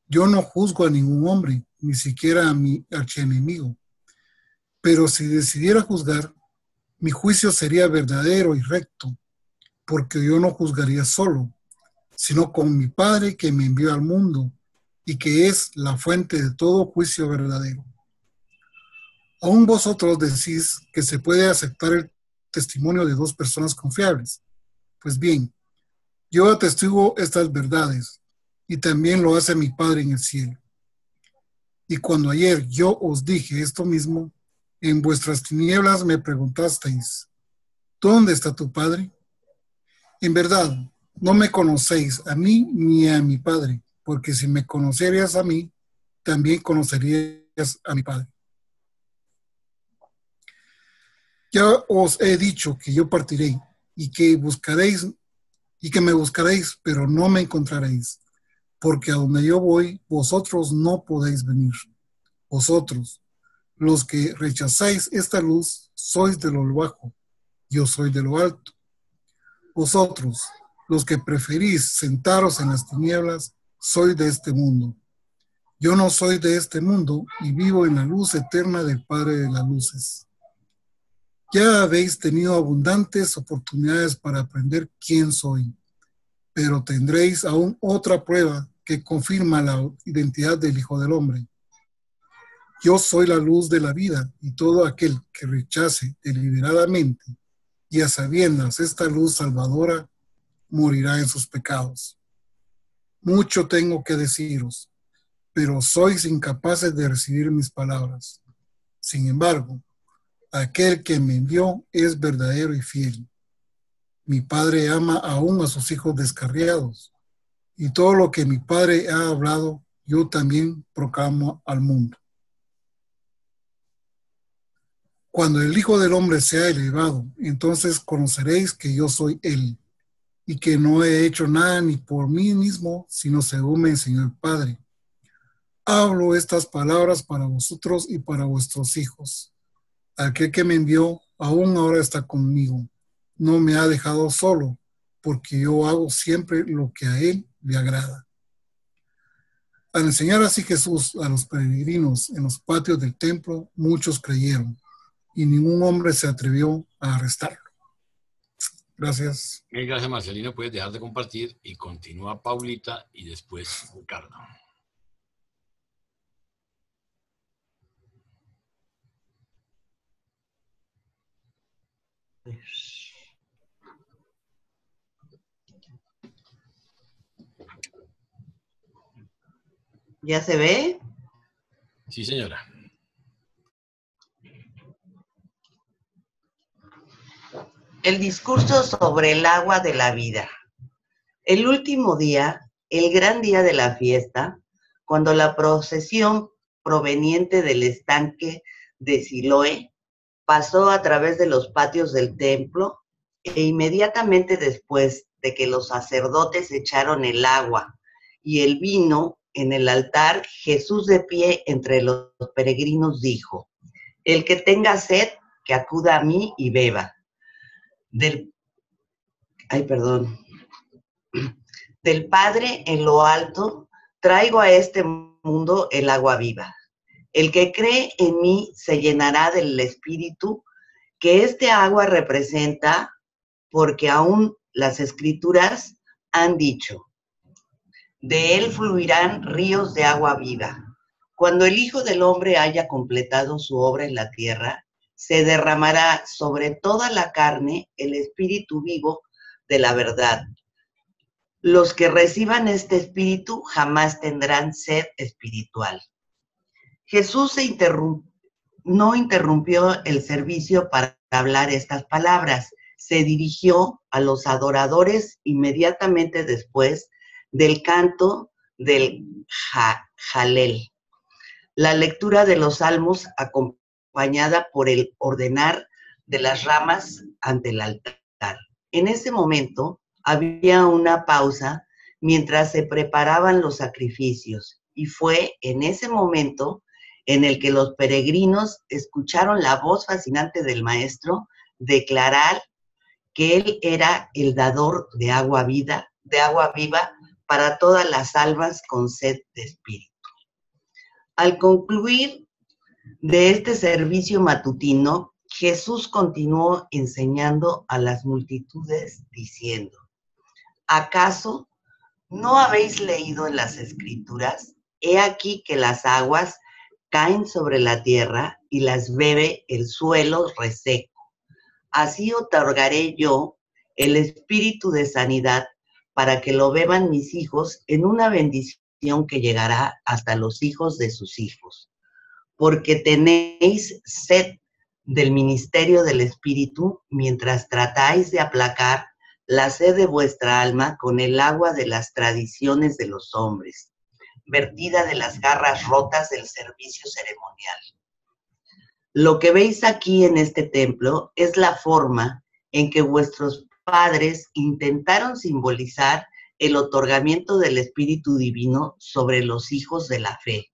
Yo no juzgo a ningún hombre, ni siquiera a mi archienemigo. Pero si decidiera juzgar, mi juicio sería verdadero y recto, porque yo no juzgaría solo, sino con mi Padre que me envió al mundo y que es la fuente de todo juicio verdadero. Aún vosotros decís que se puede aceptar el testimonio de 2 personas confiables. Pues bien, yo atestiguo estas verdades, y también lo hace mi Padre en el cielo. Y cuando ayer yo os dije esto mismo, en vuestras tinieblas me preguntasteis: ¿dónde está tu Padre? En verdad, no me conocéis a mí ni a mi Padre, porque si me conocerías a mí, también conocerías a mi Padre. Ya os he dicho que yo partiré y que me buscaréis, pero no me encontraréis, porque a donde yo voy, vosotros no podéis venir. Vosotros, los que rechazáis esta luz, sois de lo bajo, yo soy de lo alto. Vosotros, los que preferís sentaros en las tinieblas, sois de este mundo. Yo no soy de este mundo y vivo en la luz eterna del Padre de las luces. Ya habéis tenido abundantes oportunidades para aprender quién soy, pero tendréis aún otra prueba que confirma la identidad del Hijo del Hombre. Yo soy la luz de la vida, y todo aquel que rechace deliberadamente y a sabiendas esta luz salvadora morirá en sus pecados. Mucho tengo que deciros, pero sois incapaces de recibir mis palabras. Sin embargo, aquel que me envió es verdadero y fiel. Mi Padre ama aún a sus hijos descarriados, y todo lo que mi Padre ha hablado, yo también proclamo al mundo. Cuando el Hijo del Hombre sea elevado, entonces conoceréis que yo soy Él, y que no he hecho nada ni por mí mismo, sino según me enseñó el Padre. Hablo estas palabras para vosotros y para vuestros hijos. Aquel que me envió aún ahora está conmigo. No me ha dejado solo, porque yo hago siempre lo que a Él le agrada. Al enseñar así Jesús a los peregrinos en los patios del templo, muchos creyeron, y ningún hombre se atrevió a arrestarlo. Gracias. Gracias, Marcelino. Puedes dejar de compartir y continúa Paulita y después Ricardo. ¿Ya se ve? Sí, señora. El discurso sobre el agua de la vida. El último día, el gran día de la fiesta, cuando la procesión proveniente del estanque de Siloé pasó a través de los patios del templo, E inmediatamente después de que los sacerdotes echaron el agua y el vino en el altar, Jesús de pie entre los peregrinos dijo: el que tenga sed, que acuda a mí y beba. Del Padre en lo alto, traigo a este mundo el agua viva. El que cree en mí se llenará del Espíritu, que este agua representa, porque aún las Escrituras han dicho: de él fluirán ríos de agua viva. Cuando el Hijo del Hombre haya completado su obra en la tierra, se derramará sobre toda la carne el Espíritu vivo de la verdad. Los que reciban este Espíritu jamás tendrán sed espiritual. Jesús no interrumpió el servicio para hablar estas palabras. Se dirigió a los adoradores inmediatamente después del canto del Jalel, la lectura de los salmos acompañada por el ordenar de las ramas ante el altar. En ese momento había una pausa mientras se preparaban los sacrificios, y fue en ese momento en el que los peregrinos escucharon la voz fascinante del maestro declarar que él era el dador de agua viva para todas las almas con sed de espíritu. Al concluir de este servicio matutino, Jesús continuó enseñando a las multitudes diciendo: ¿acaso no habéis leído en las Escrituras? He aquí que las aguas caen sobre la tierra y las bebe el suelo reseco. Así otorgaré yo el espíritu de sanidad para que lo beban mis hijos en una bendición que llegará hasta los hijos de sus hijos. Porque tenéis sed del ministerio del Espíritu mientras tratáis de aplacar la sed de vuestra alma con el agua de las tradiciones de los hombres, vertida de las jarras rotas del servicio ceremonial. Lo que veis aquí en este templo es la forma en que vuestros padres intentaron simbolizar el otorgamiento del Espíritu Divino sobre los hijos de la fe.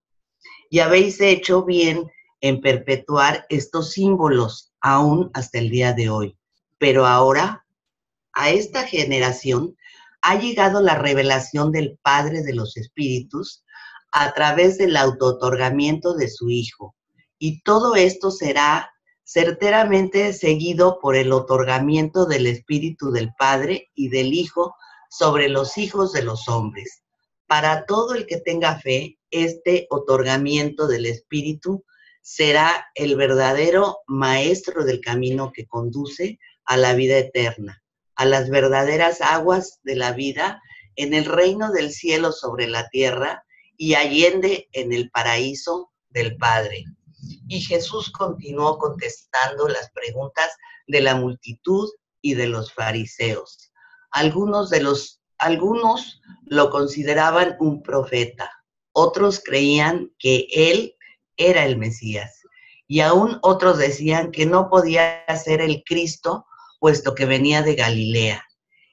Y habéis hecho bien en perpetuar estos símbolos aún hasta el día de hoy. Pero ahora, a esta generación ha llegado la revelación del Padre de los Espíritus a través del autootorgamiento de su Hijo. Y todo esto será certeramente seguido por el otorgamiento del Espíritu del Padre y del Hijo sobre los hijos de los hombres. Para todo el que tenga fe, este otorgamiento del Espíritu será el verdadero maestro del camino que conduce a la vida eterna, a las verdaderas aguas de la vida, en el reino del cielo sobre la tierra y allende en el paraíso del Padre. Y Jesús continuó contestando las preguntas de la multitud y de los fariseos. Algunos lo consideraban un profeta, otros creían que él era el Mesías, y aún otros decían que no podía ser el Cristo, puesto que venía de Galilea,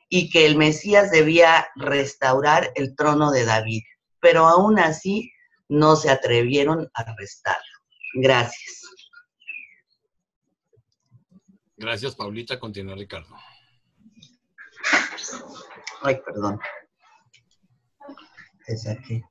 y que el Mesías debía restaurar el trono de David, pero aún así no se atrevieron a arrestarlo. Gracias. Gracias, Paulita. Continúa, Ricardo. Ay, perdón. Es aquí.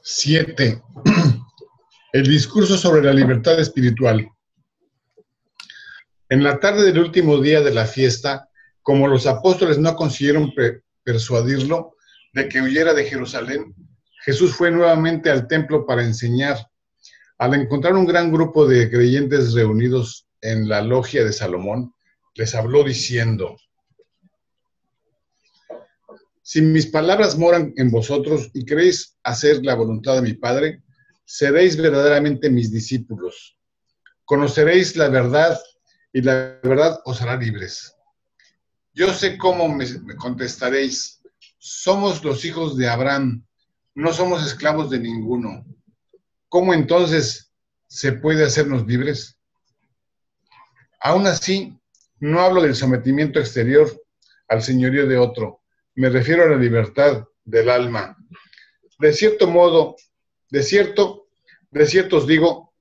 Siete. El discurso sobre la libertad espiritual. En la tarde del último día de la fiesta, como los apóstoles no consiguieron persuadirlo de que huyera de Jerusalén, Jesús fue nuevamente al templo para enseñar. Al encontrar un gran grupo de creyentes reunidos en la logia de Salomón, les habló diciendo: si mis palabras moran en vosotros y queréis hacer la voluntad de mi Padre, seréis verdaderamente mis discípulos. Conoceréis la verdad y la verdad os hará libres. Yo sé cómo me contestaréis. Somos los hijos de Abraham, no somos esclavos de ninguno. ¿Cómo entonces se puede hacernos libres? Aún así, no hablo del sometimiento exterior al señorío de otro. Me refiero a la libertad del alma. De cierto modo, de cierto os digo,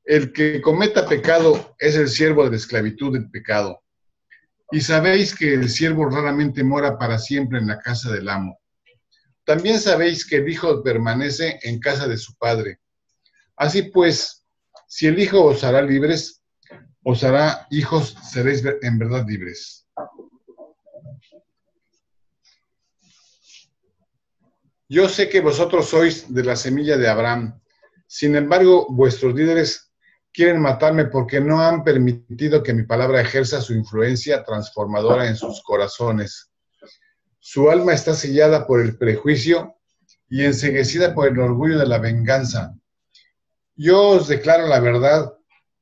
el que cometa pecado es el siervo de la esclavitud del pecado. Y sabéis que el siervo raramente mora para siempre en la casa del amo. También sabéis que el hijo permanece en casa de su padre. Así pues, si el hijo os hará libres, os hará hijos, seréis en verdad libres. Yo sé que vosotros sois de la semilla de Abraham. Sin embargo, vuestros líderes quieren matarme porque no han permitido que mi palabra ejerza su influencia transformadora en sus corazones. Su alma está sellada por el prejuicio y enceguecida por el orgullo de la venganza. Yo os declaro la verdad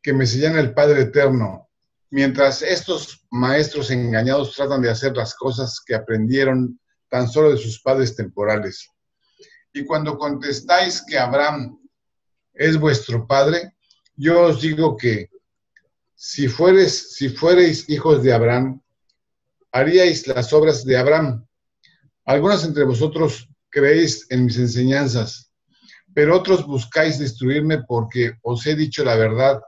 que me sellan el Padre Eterno, mientras estos maestros engañados tratan de hacer las cosas que aprendieron tan solo de sus padres temporales. Y cuando contestáis que Abraham es vuestro padre, yo os digo que si fuereis hijos de Abraham, haríais las obras de Abraham. Algunos entre vosotros creéis en mis enseñanzas, pero otros buscáis destruirme porque os he dicho la verdad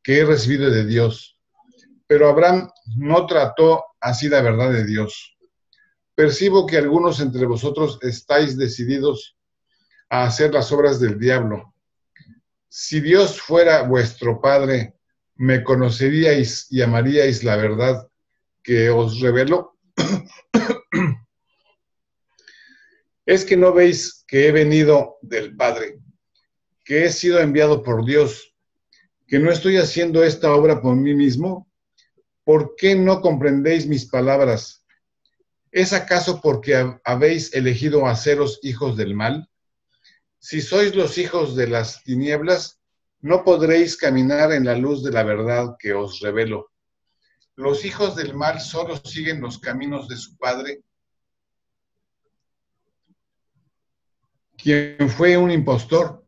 que he recibido de Dios. Pero Abraham no trató así la verdad de Dios. Percibo que algunos entre vosotros estáis decididos a hacer las obras del diablo. Si Dios fuera vuestro Padre, me conoceríais y amaríais la verdad que os revelo. ¿Es que no veis que he venido del Padre, que he sido enviado por Dios, que no estoy haciendo esta obra por mí mismo? ¿Por qué no comprendéis mis palabras? ¿Es acaso porque habéis elegido haceros hijos del mal? Si sois los hijos de las tinieblas, no podréis caminar en la luz de la verdad que os revelo. Los hijos del mal solo siguen los caminos de su padre, quien fue un impostor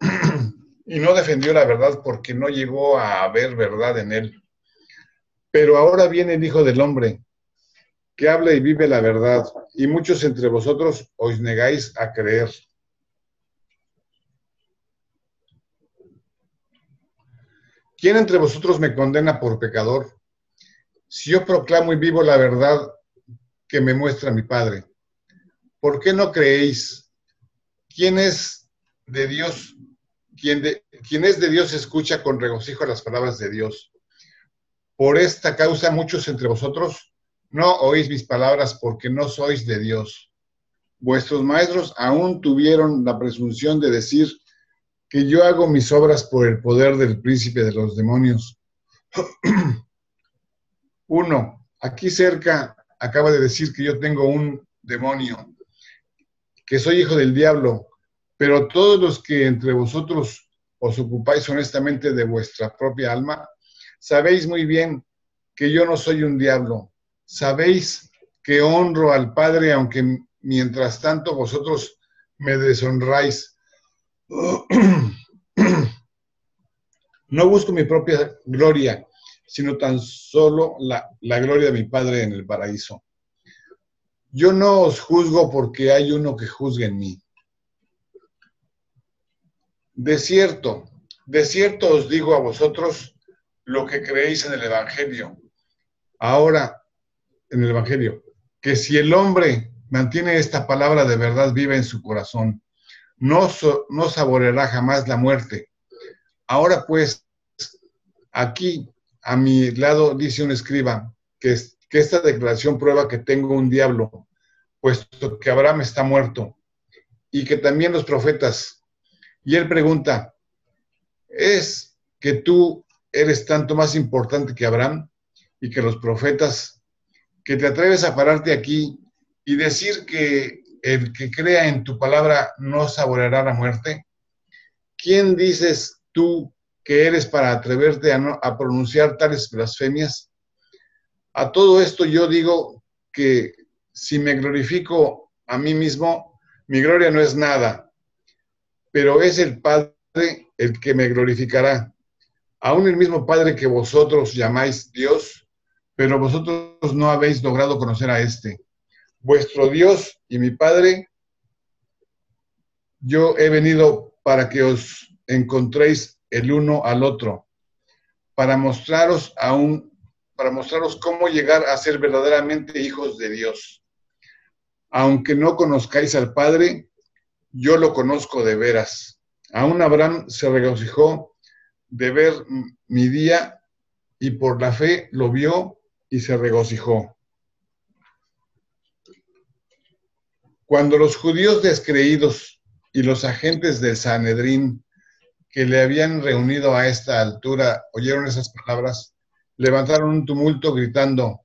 y no defendió la verdad porque no llegó a haber verdad en él. Pero ahora viene el Hijo del Hombre, que habla y vive la verdad, y muchos entre vosotros os negáis a creer. ¿Quién entre vosotros me condena por pecador? Si yo proclamo y vivo la verdad que me muestra mi Padre, ¿por qué no creéis? ¿Quién es de Dios? Quien es de Dios escucha con regocijo las palabras de Dios. Por esta causa muchos entre vosotros no oís mis palabras porque no sois de Dios. Vuestros maestros aún tuvieron la presunción de decir que yo hago mis obras por el poder del príncipe de los demonios. 1. Aquí cerca acaba de decir que yo tengo un demonio, que soy hijo del diablo, pero todos los que entre vosotros os ocupáis honestamente de vuestra propia alma, sabéis muy bien que yo no soy un diablo. Sabéis que honro al Padre, aunque mientras tanto vosotros me deshonráis. No busco mi propia gloria, sino tan solo la gloria de mi Padre en el paraíso. Yo no os juzgo porque hay uno que juzga en mí. De cierto os digo a vosotros lo que creéis en el Evangelio. Ahora, en el Evangelio, que si el hombre mantiene esta palabra de verdad viva en su corazón, no saboreará jamás la muerte. Ahora pues, aquí a mi lado dice un escriba que esta declaración prueba que tengo un diablo, puesto que Abraham está muerto, y que también los profetas. Y él pregunta, ¿es que tú eres tanto más importante que Abraham y que los profetas, que te atreves a pararte aquí y decir que el que crea en tu palabra no saboreará la muerte? ¿Quién dices tú que eres para atreverte a pronunciar tales blasfemias? A todo esto yo digo que si me glorifico a mí mismo, mi gloria no es nada, pero es el Padre el que me glorificará. Aún el mismo Padre que vosotros llamáis Dios, pero vosotros no habéis logrado conocer a este. Vuestro Dios y mi Padre, yo he venido para que os encontréis el uno al otro, para mostraros cómo llegar a ser verdaderamente hijos de Dios. Aunque no conozcáis al Padre, yo lo conozco de veras. Aún Abraham se regocijó de ver mi día y por la fe lo vio y se regocijó. Cuando los judíos descreídos y los agentes del Sanedrín que le habían reunido a esta altura oyeron esas palabras, levantaron un tumulto gritando: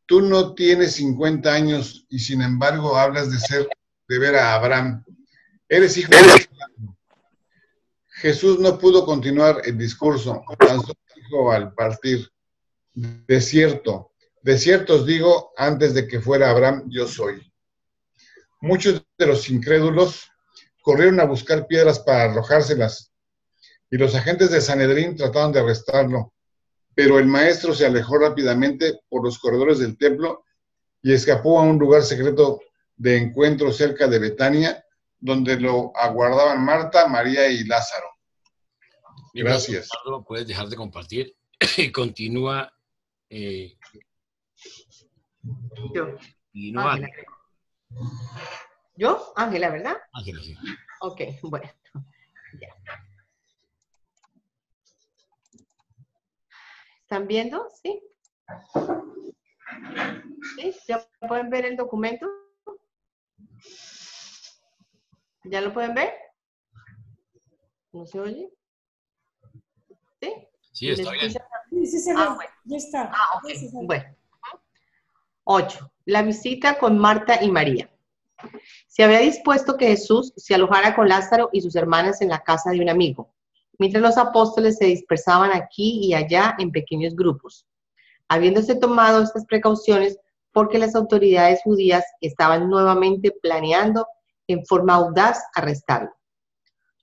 tú no tienes 50 años y sin embargo hablas de ver a Abraham. Eres hijo de Abraham. Jesús no pudo continuar el discurso, tan solo dijo al partir: de cierto os digo, antes de que fuera Abraham, yo soy. Muchos de los incrédulos corrieron a buscar piedras para arrojárselas, y los agentes de Sanedrín trataron de arrestarlo, pero el maestro se alejó rápidamente por los corredores del templo y escapó a un lugar secreto de encuentro cerca de Betania, donde lo aguardaban Marta, María y Lázaro. Gracias. Eduardo, puedes dejar de compartir y continúa. Yo. Ángela. ¿Yo? Ángela, ¿verdad? Ángela, sí. Ok, bueno. Ya. ¿Están viendo? ¿Sí? ¿Sí? ¿Ya pueden ver el documento? ¿Ya lo pueden ver? ¿No se oye? ¿Sí? Sí, está bien. Sí, se ve. Bueno. Ya está. Ok. Bueno. 8. La visita con Marta y María. Se había dispuesto que Jesús se alojara con Lázaro y sus hermanas en la casa de un amigo, mientras los apóstoles se dispersaban aquí y allá en pequeños grupos, habiéndose tomado estas precauciones porque las autoridades judías estaban nuevamente planeando en forma audaz arrestarlo.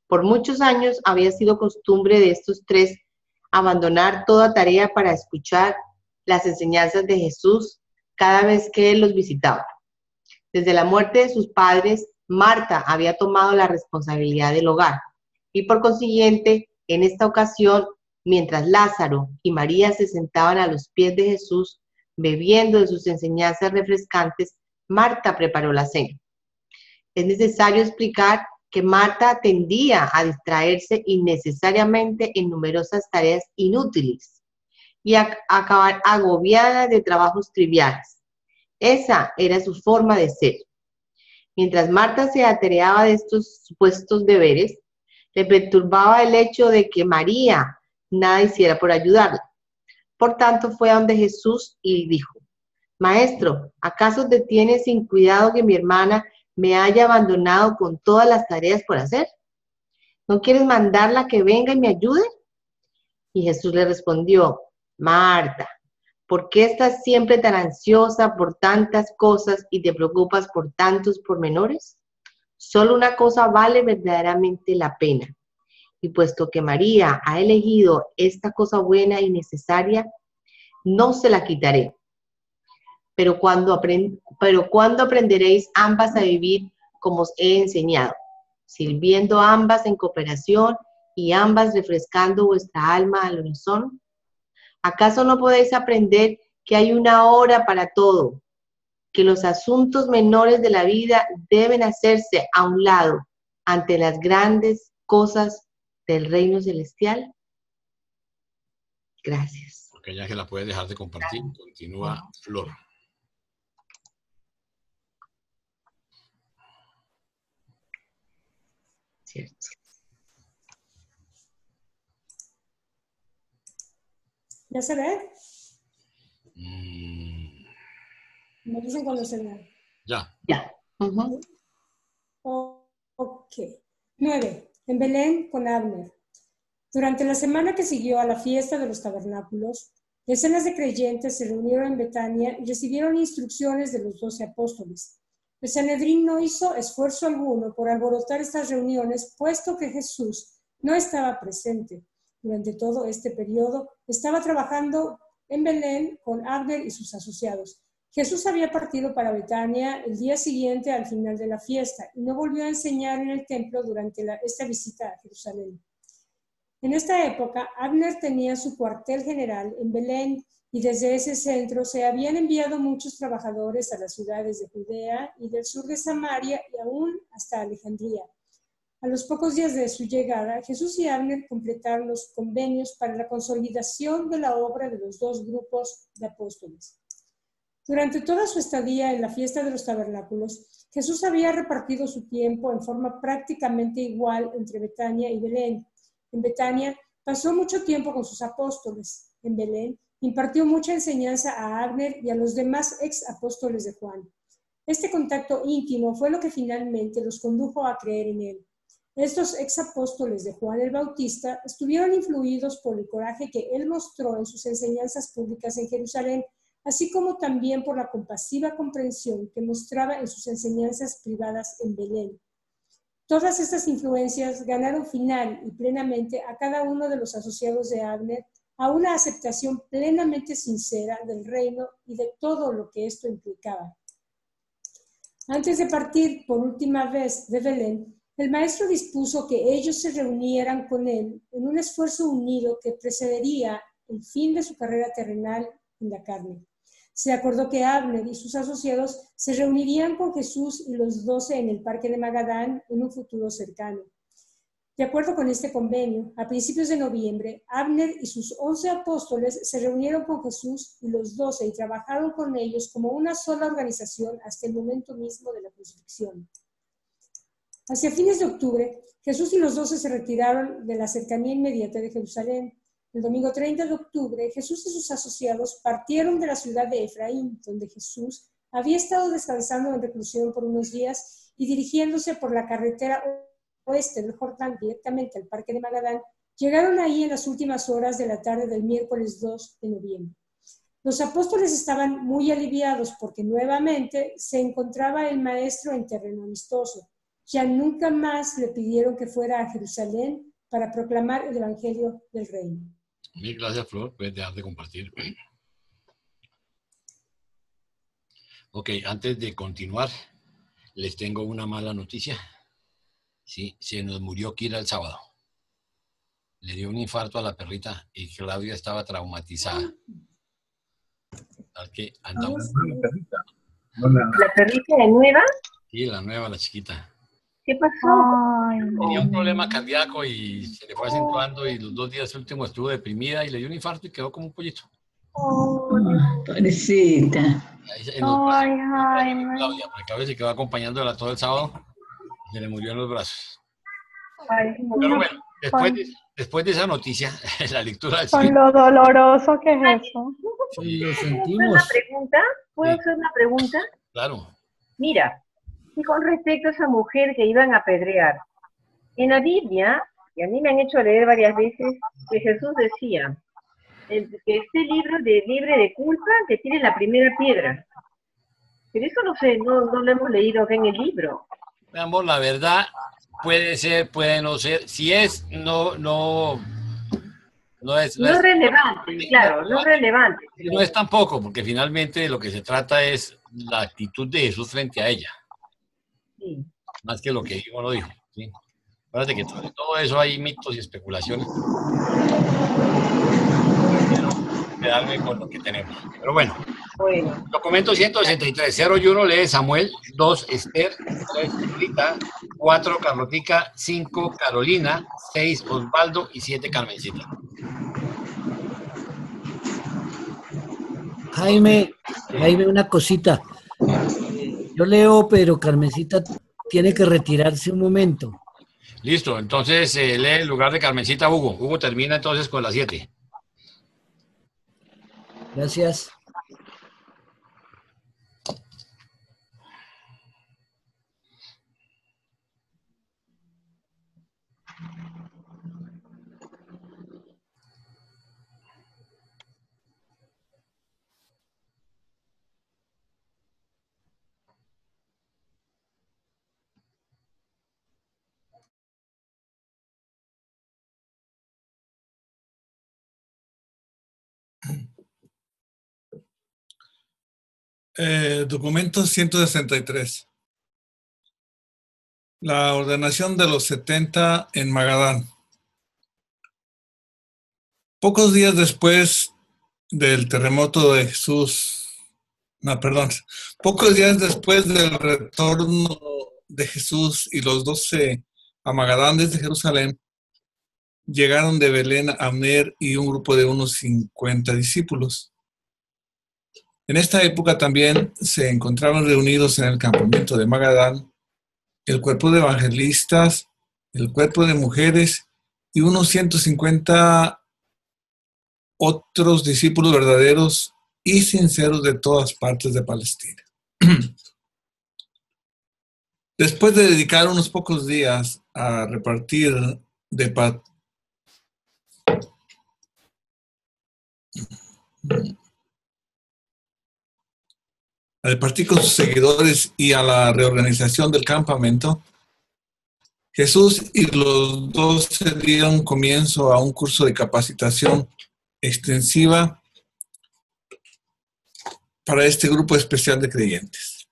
Por muchos años había sido costumbre de estos tres abandonar toda tarea para escuchar las enseñanzas de Jesús cada vez que él los visitaba. Desde la muerte de sus padres, Marta había tomado la responsabilidad del hogar y por consiguiente, en esta ocasión, mientras Lázaro y María se sentaban a los pies de Jesús, bebiendo de sus enseñanzas refrescantes, Marta preparó la cena. Es necesario explicar que Marta tendía a distraerse innecesariamente en numerosas tareas inútiles y a acabar agobiada de trabajos triviales. Esa era su forma de ser. Mientras Marta se atareaba de estos supuestos deberes, le perturbaba el hecho de que María nada hiciera por ayudarla. Por tanto, fue a donde Jesús y dijo: Maestro, ¿acaso te tienes sin cuidado que mi hermana me haya abandonado con todas las tareas por hacer? ¿No quieres mandarla que venga y me ayude? Y Jesús le respondió: Marta, ¿por qué estás siempre tan ansiosa por tantas cosas y te preocupas por tantos pormenores? Solo una cosa vale verdaderamente la pena. Y puesto que María ha elegido esta cosa buena y necesaria, no se la quitaré. Pero cuando aprenderéis ambas a vivir como os he enseñado, sirviendo ambas en cooperación y ambas refrescando vuestra alma al unísono. ¿Acaso no podéis aprender que hay una hora para todo? Que los asuntos menores de la vida deben hacerse a un lado ante las grandes cosas del reino celestial. Gracias. Ok, ya que la puedes dejar de compartir, continúa Flor. Cierto. ¿Ya se ve? Me dicen cuando se ve. Ya. Ya. Ok. 9. En Belén con Abner. Durante la semana que siguió a la fiesta de los tabernáculos, Decenas de creyentes se reunieron en Betania y recibieron instrucciones de los 12 apóstoles. El Sanedrín no hizo esfuerzo alguno por alborotar estas reuniones, puesto que Jesús no estaba presente. Durante todo este periodo estaba trabajando en Belén con Abner y sus asociados. Jesús había partido para Betania el día siguiente al final de la fiesta y no volvió a enseñar en el templo durante esta visita a Jerusalén. En esta época, Abner tenía su cuartel general en Belén y desde ese centro se habían enviado muchos trabajadores a las ciudades de Judea y del sur de Samaria y aún hasta Alejandría. A los pocos días de su llegada, Jesús y Abner completaron los convenios para la consolidación de la obra de los dos grupos de apóstoles. Durante toda su estadía en la fiesta de los tabernáculos, Jesús había repartido su tiempo en forma prácticamente igual entre Betania y Belén. En Betania pasó mucho tiempo con sus apóstoles. En Belén impartió mucha enseñanza a Abner y a los demás ex apóstoles de Juan. Este contacto íntimo fue lo que finalmente los condujo a creer en él. Estos ex apóstoles de Juan el Bautista estuvieron influidos por el coraje que él mostró en sus enseñanzas públicas en Jerusalén, así como también por la compasiva comprensión que mostraba en sus enseñanzas privadas en Belén. Todas estas influencias ganaron final y plenamente a cada uno de los asociados de Abner a una aceptación plenamente sincera del reino y de todo lo que esto implicaba. Antes de partir por última vez de Belén, el maestro dispuso que ellos se reunieran con él en un esfuerzo unido que precedería el fin de su carrera terrenal en la carne. Se acordó que Abner y sus asociados se reunirían con Jesús y los 12 en el parque de Magadán en un futuro cercano. De acuerdo con este convenio, a principios de noviembre, Abner y sus 11 apóstoles se reunieron con Jesús y los 12 y trabajaron con ellos como una sola organización hasta el momento mismo de la crucifixión. Hacia fines de octubre, Jesús y los 12 se retiraron de la cercanía inmediata de Jerusalén. El domingo 30 de octubre, Jesús y sus asociados partieron de la ciudad de Efraín, donde Jesús había estado descansando en reclusión por unos días y dirigiéndose por la carretera oeste del Jordán directamente al parque de Magadán, llegaron ahí en las últimas horas de la tarde del miércoles 2 de noviembre. Los apóstoles estaban muy aliviados porque nuevamente se encontraba el maestro en terreno amistoso. Ya nunca más le pidieron que fuera a Jerusalén para proclamar el evangelio del reino. Mil gracias, Flor. Puedes dejar de compartir. Ok, antes de continuar, les tengo una mala noticia. Sí, se nos murió Kira el sábado. Le dio un infarto a la perrita y Claudia estaba traumatizada. Tal que andamos. ¿La perrita de nueva? Sí, la nueva, la chiquita. ¿Qué pasó? Ay, Tenía un problema cardíaco y se le fue acentuando y los 2 días últimos estuvo deprimida y le dio un infarto y quedó como un pollito. Pobrecita. ay, Jaime. Claudia, porque Claudia se quedó acompañándola todo el sábado y se le murió en los brazos. Ay, Pero bueno, después de esa noticia, la lectura del Con lo doloroso que es eso. Sí, lo ¿Puedo hacer sentimos. una pregunta? ¿Puedo Sí. hacer una pregunta? Claro. Mira, y con respecto a esa mujer que iban a apedrear, en la Biblia, y a mí me han hecho leer varias veces, que Jesús decía, el que esté libre de culpa, que tire la primera piedra. Pero eso no sé, no lo hemos leído acá en el libro. Mi amor, la verdad puede ser, puede no ser. Si es, no es. No es relevante, claro, no es relevante. No es tampoco, porque finalmente lo que se trata es la actitud de Jesús frente a ella. Sí. Más que lo que dijo o no dijo. ¿Sí? Acuérdate que sobre todo eso hay mitos y especulaciones. Quiero quedarme con lo que tenemos. Pero bueno. Bueno. Documento 163. 0 y 1 lee Samuel, 2 Esther, 3 Rita, 4 Carlotica, 5 Carolina, 6 Osvaldo y 7 Carmencita. Jaime, una cosita. Yo leo, pero Carmencita tiene que retirarse un momento. Listo, entonces lee en lugar de Carmencita Hugo. Hugo termina entonces con la 7. Gracias. Documento 163. La ordenación de los 70 en Magadán. Pocos días después del terremoto de Jesús, pocos días después del retorno de Jesús y los 12 a Magadán desde Jerusalén, llegaron de Belén Abner y un grupo de unos 50 discípulos. En esta época también se encontraban reunidos en el campamento de Magadán el cuerpo de evangelistas, el cuerpo de mujeres y unos 150 otros discípulos verdaderos y sinceros de todas partes de Palestina. Después de dedicar unos pocos días a repartir con sus seguidores y a la reorganización del campamento, Jesús y los 12 dieron comienzo a un curso de capacitación extensiva para este grupo especial de creyentes.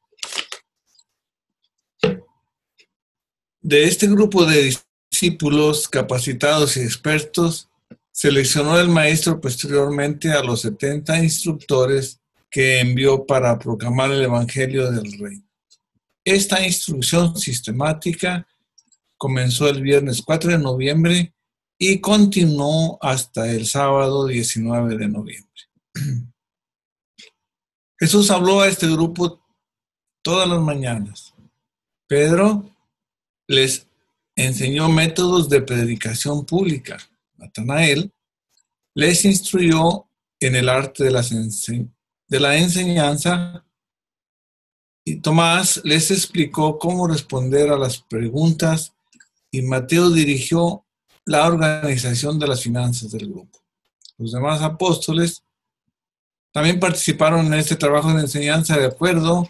De este grupo de discípulos capacitados y expertos, seleccionó el maestro posteriormente a los 70 instructores que envió para proclamar el Evangelio del Reino. Esta instrucción sistemática comenzó el viernes 4 de noviembre y continuó hasta el sábado 19 de noviembre. Jesús habló a este grupo todas las mañanas. Pedro les enseñó métodos de predicación pública. Natanael les instruyó en el arte de la enseñanza y Tomás les explicó cómo responder a las preguntas y Mateo dirigió la organización de las finanzas del grupo. Los demás apóstoles también participaron en este trabajo de enseñanza de acuerdo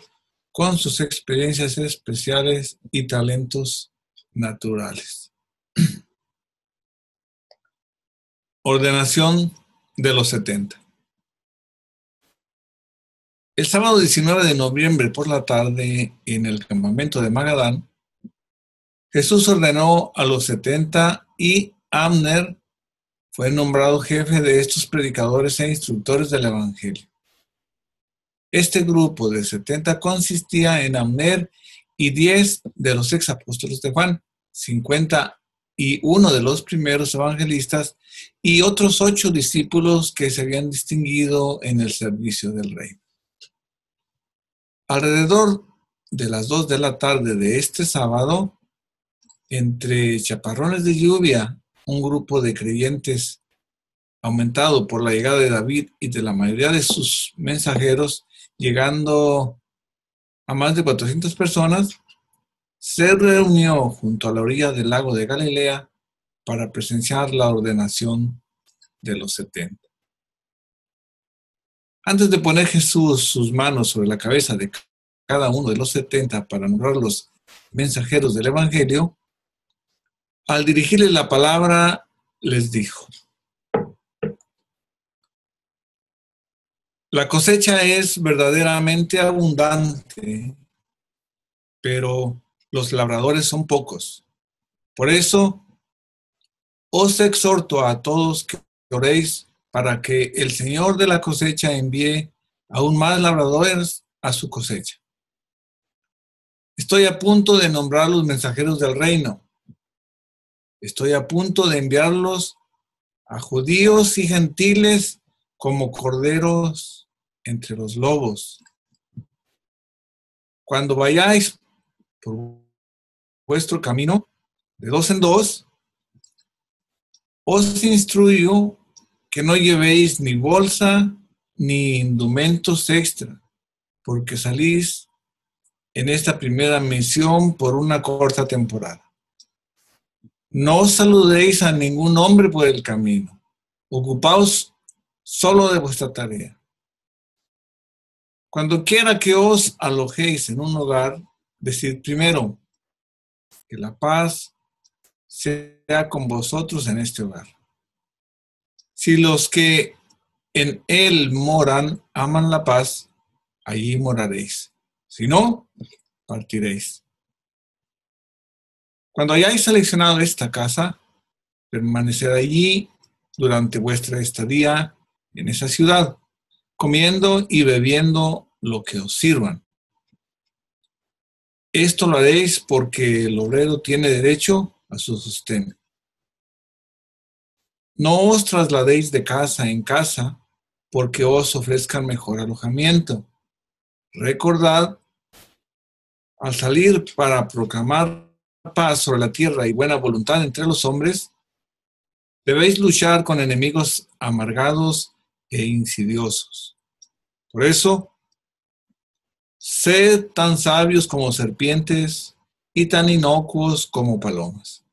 con sus experiencias especiales y talentos naturales. Ordenación de los 70. El sábado 19 de noviembre por la tarde, en el campamento de Magadán, Jesús ordenó a los 70 y Abner fue nombrado jefe de estos predicadores e instructores del Evangelio. Este grupo de 70 consistía en Abner y 10 de los ex apóstoles de Juan, 51 de los primeros evangelistas y otros 8 discípulos que se habían distinguido en el servicio del rey. Alrededor de las 2 de la tarde de este sábado, entre chaparrones de lluvia, un grupo de creyentes aumentado por la llegada de David y de la mayoría de sus mensajeros, llegando a más de 400 personas, se reunió junto a la orilla del lago de Galilea para presenciar la ordenación de los 70. Antes de poner Jesús sus manos sobre la cabeza de cada uno de los 70 para nombrar los mensajeros del Evangelio, al dirigirles la palabra, les dijo: la cosecha es verdaderamente abundante, pero los labradores son pocos. Por eso, os exhorto a todos que oréis para que el Señor de la cosecha envíe aún más labradores a su cosecha. Estoy a punto de nombrar los mensajeros del reino. Estoy a punto de enviarlos a judíos y gentiles como corderos entre los lobos. Cuando vayáis por vuestro camino, de 2 en 2, os instruyo que no llevéis ni bolsa ni indumentos extra, porque salís en esta primera misión por una corta temporada. No os saludéis a ningún hombre por el camino. Ocupaos solo de vuestra tarea. Cuando quiera que os alojéis en un hogar, decid primero: que la paz sea con vosotros en este hogar. Si los que en él moran aman la paz, allí moraréis. Si no, partiréis. Cuando hayáis seleccionado esta casa, permaneced allí durante vuestra estadía en esa ciudad, comiendo y bebiendo lo que os sirvan. Esto lo haréis porque el obrero tiene derecho a su sustento. No os trasladéis de casa en casa porque os ofrezcan mejor alojamiento. Recordad, al salir para proclamar paz sobre la tierra y buena voluntad entre los hombres, debéis luchar con enemigos amargados e insidiosos. Por eso, sed tan sabios como serpientes y tan inocuos como palomas.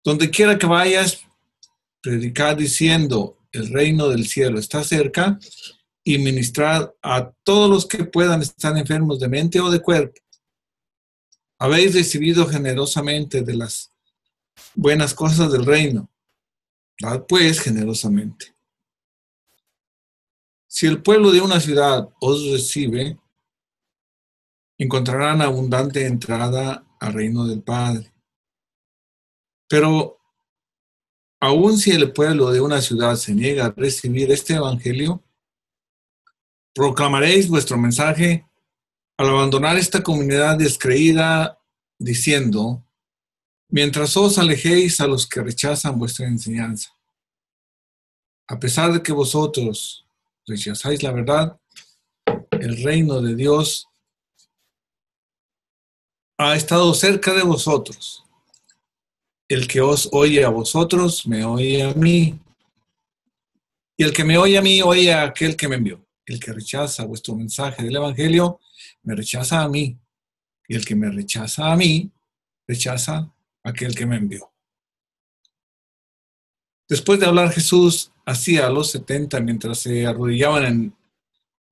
Donde quiera que vayas, predicad diciendo, el reino del cielo está cerca, y ministrad a todos los que puedan estar enfermos de mente o de cuerpo. Habéis recibido generosamente de las buenas cosas del reino. Dad pues generosamente. Si el pueblo de una ciudad os recibe, encontrarán abundante entrada al reino del Padre. Pero aun si el pueblo de una ciudad se niega a recibir este evangelio, proclamaréis vuestro mensaje al abandonar esta comunidad descreída, diciendo, mientras os alejéis a los que rechazan vuestra enseñanza. A pesar de que vosotros rechazáis la verdad, el reino de Dios ha estado cerca de vosotros. El que os oye a vosotros, me oye a mí. Y el que me oye a mí, oye a aquel que me envió. El que rechaza vuestro mensaje del evangelio, me rechaza a mí. Y el que me rechaza a mí, rechaza a aquel que me envió. Después de hablar Jesús hacía a los 70 mientras se arrodillaban en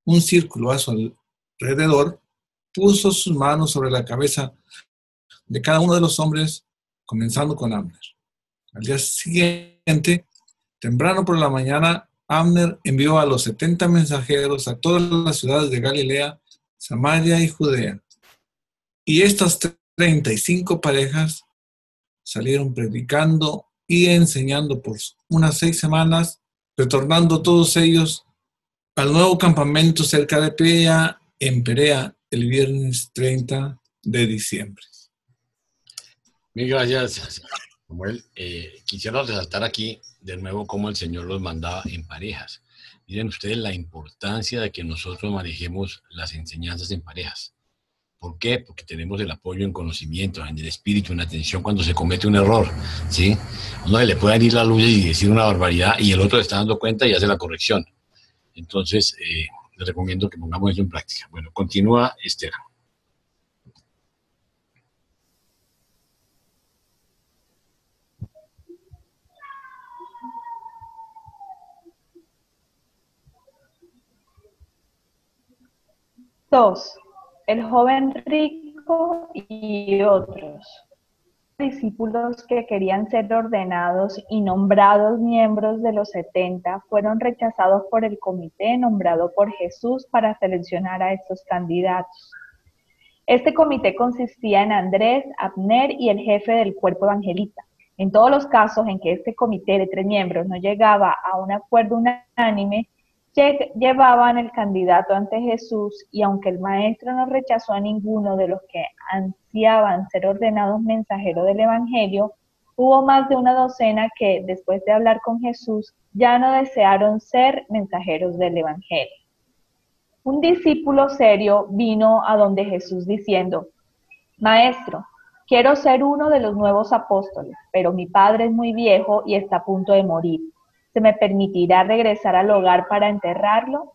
un círculo a su alrededor, puso sus manos sobre la cabeza de cada uno de los hombres, comenzando con Abner. Al día siguiente, temprano por la mañana, Abner envió a los 70 mensajeros a todas las ciudades de Galilea, Samaria y Judea. Y estas 35 parejas salieron predicando y enseñando por unas 6 semanas, retornando todos ellos al nuevo campamento cerca de Perea, en Perea, el viernes 30 de diciembre. Mil gracias, Samuel. Quisiera resaltar aquí de nuevo cómo el Señor los mandaba en parejas. Miren ustedes la importancia de que nosotros manejemos las enseñanzas en parejas. ¿Por qué? Porque tenemos el apoyo en conocimiento, en el espíritu, en atención cuando se comete un error, ¿sí? Uno le puede ir la luz y decir una barbaridad y el otro está dando cuenta y hace la corrección. Entonces, les recomiendo que pongamos eso en práctica. Bueno, continúa Esther. Dos, el joven rico y otros. Discípulos que querían ser ordenados y nombrados miembros de los 70 fueron rechazados por el comité nombrado por Jesús para seleccionar a estos candidatos. Este comité consistía en Andrés, Abner y el jefe del cuerpo evangelista. En todos los casos en que este comité de 3 miembros no llegaba a un acuerdo unánime, llevaban el candidato ante Jesús, y aunque el maestro no rechazó a ninguno de los que ansiaban ser ordenados mensajeros del evangelio, hubo más de una docena que, después de hablar con Jesús, ya no desearon ser mensajeros del evangelio. Un discípulo serio vino a donde Jesús diciendo, Maestro, quiero ser uno de los nuevos apóstoles, pero mi padre es muy viejo y está a punto de morir. ¿Se me permitirá regresar al hogar para enterrarlo?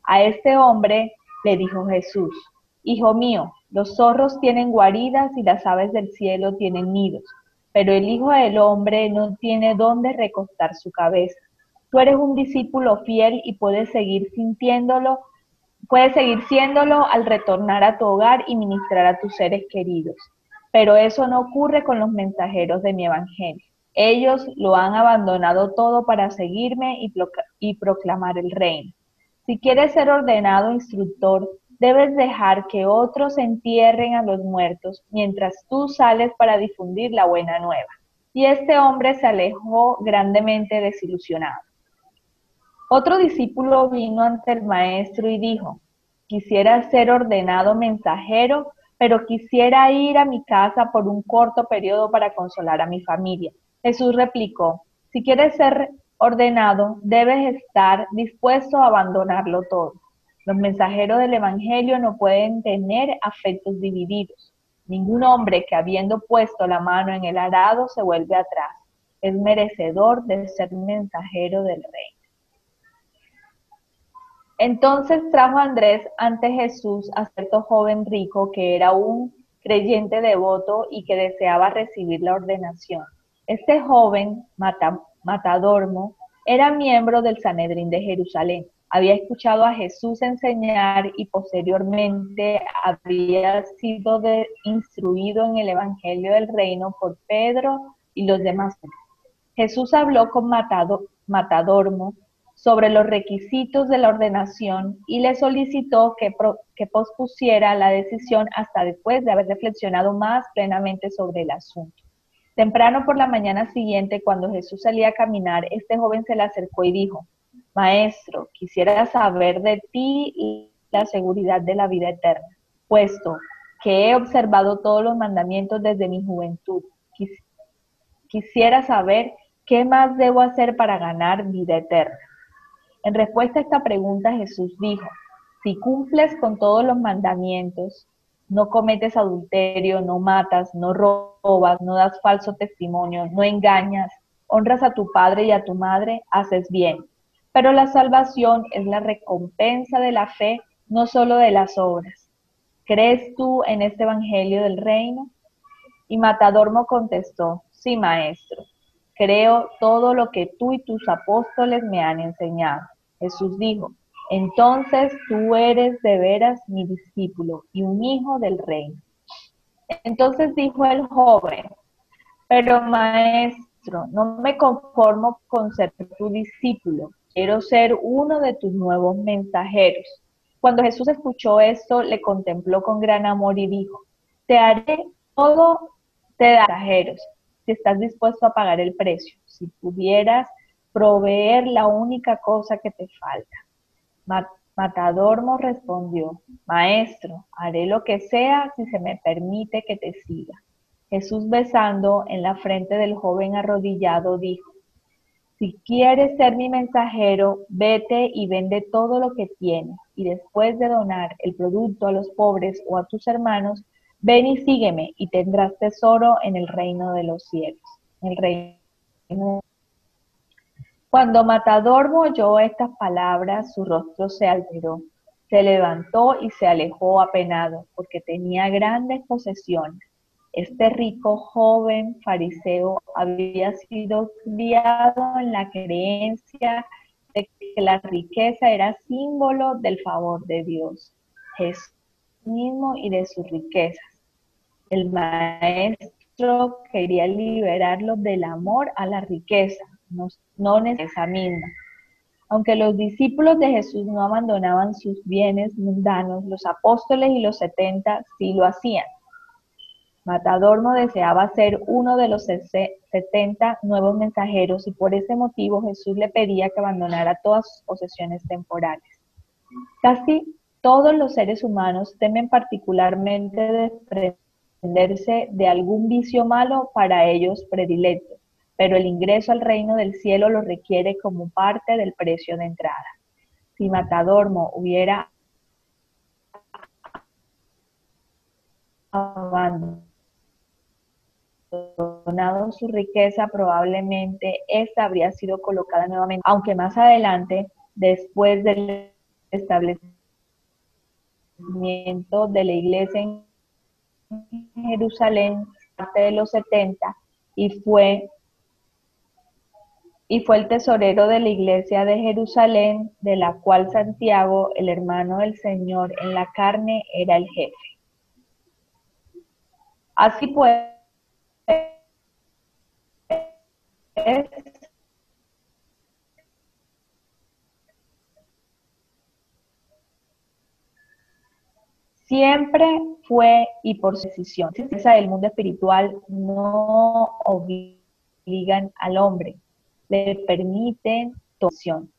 A este hombre le dijo Jesús, Hijo mío, los zorros tienen guaridas y las aves del cielo tienen nidos, pero el Hijo del Hombre no tiene dónde recostar su cabeza. Tú eres un discípulo fiel y puedes seguir siéndolo al retornar a tu hogar y ministrar a tus seres queridos. Pero eso no ocurre con los mensajeros de mi evangelio. Ellos lo han abandonado todo para seguirme y proclamar el reino. Si quieres ser ordenado instructor, debes dejar que otros entierren a los muertos mientras tú sales para difundir la buena nueva. Y este hombre se alejó grandemente desilusionado. Otro discípulo vino ante el maestro y dijo: quisiera ser ordenado mensajero, pero quisiera ir a mi casa por un corto periodo para consolar a mi familia. Jesús replicó: si quieres ser ordenado, debes estar dispuesto a abandonarlo todo. Los mensajeros del Evangelio no pueden tener afectos divididos. Ningún hombre que habiendo puesto la mano en el arado se vuelve atrás. Es merecedor de ser mensajero del rey. Entonces trajo Andrés ante Jesús a cierto joven rico que era un creyente devoto y que deseaba recibir la ordenación. Este joven, Matadormo, era miembro del Sanedrín de Jerusalén. Había escuchado a Jesús enseñar y posteriormente había sido instruido en el Evangelio del Reino por Pedro y los demás. Jesús habló con Matadormo sobre los requisitos de la ordenación y le solicitó que pospusiera la decisión hasta después de haber reflexionado más plenamente sobre el asunto. Temprano por la mañana siguiente, cuando Jesús salía a caminar, este joven se le acercó y dijo: Maestro, quisiera saber de ti la seguridad de la vida eterna, puesto que he observado todos los mandamientos desde mi juventud. Quisiera saber qué más debo hacer para ganar vida eterna. En respuesta a esta pregunta, Jesús dijo: si cumples con todos los mandamientos, no cometes adulterio, no matas, no robas, no das falso testimonio, no engañas, honras a tu padre y a tu madre, haces bien. Pero la salvación es la recompensa de la fe, no solo de las obras. ¿Crees tú en este evangelio del reino? Y Matadormo contestó: sí, maestro. Creo todo lo que tú y tus apóstoles me han enseñado. Jesús dijo: entonces tú eres de veras mi discípulo y un hijo del reino. Entonces dijo el joven: pero maestro, no me conformo con ser tu discípulo, quiero ser uno de tus nuevos mensajeros. Cuando Jesús escuchó esto, le contempló con gran amor y dijo: te daré todo, te daré mensajeros, si estás dispuesto a pagar el precio, si pudieras proveer la única cosa que te falta. Matadormo respondió: maestro, haré lo que sea si se me permite que te siga. Jesús, besando en la frente del joven arrodillado, dijo: si quieres ser mi mensajero, vete y vende todo lo que tienes, y después de donar el producto a los pobres o a tus hermanos, ven y sígueme, y tendrás tesoro en el reino de los cielos. Cuando Matadormo oyó estas palabras, su rostro se alteró, se levantó y se alejó apenado, porque tenía grandes posesiones. Este rico joven fariseo había sido criado en la creencia de que la riqueza era símbolo del favor de Dios, Jesús mismo y de sus riquezas. El maestro quería liberarlos del amor a la riqueza, no esa misma. Aunque los discípulos de Jesús no abandonaban sus bienes mundanos, los apóstoles y los 70 sí lo hacían. Matadormo deseaba ser uno de los 70 nuevos mensajeros y por ese motivo Jesús le pedía que abandonara todas sus posesiones temporales. Casi todos los seres humanos temen particularmente desprenderse de algún vicio malo para ellos predilecto, pero el ingreso al reino del cielo lo requiere como parte del precio de entrada. Si Matadormo hubiera abandonado su riqueza, probablemente esta habría sido colocada nuevamente, aunque más adelante, después del establecimiento de la iglesia en Jerusalén, parte de los 70, y fue el tesorero de la iglesia de Jerusalén, de la cual Santiago, el hermano del Señor en la carne, era el jefe. Así pues, Siempre fue y por decisión. La riqueza del mundo espiritual no obligan al hombre, le permiten opción.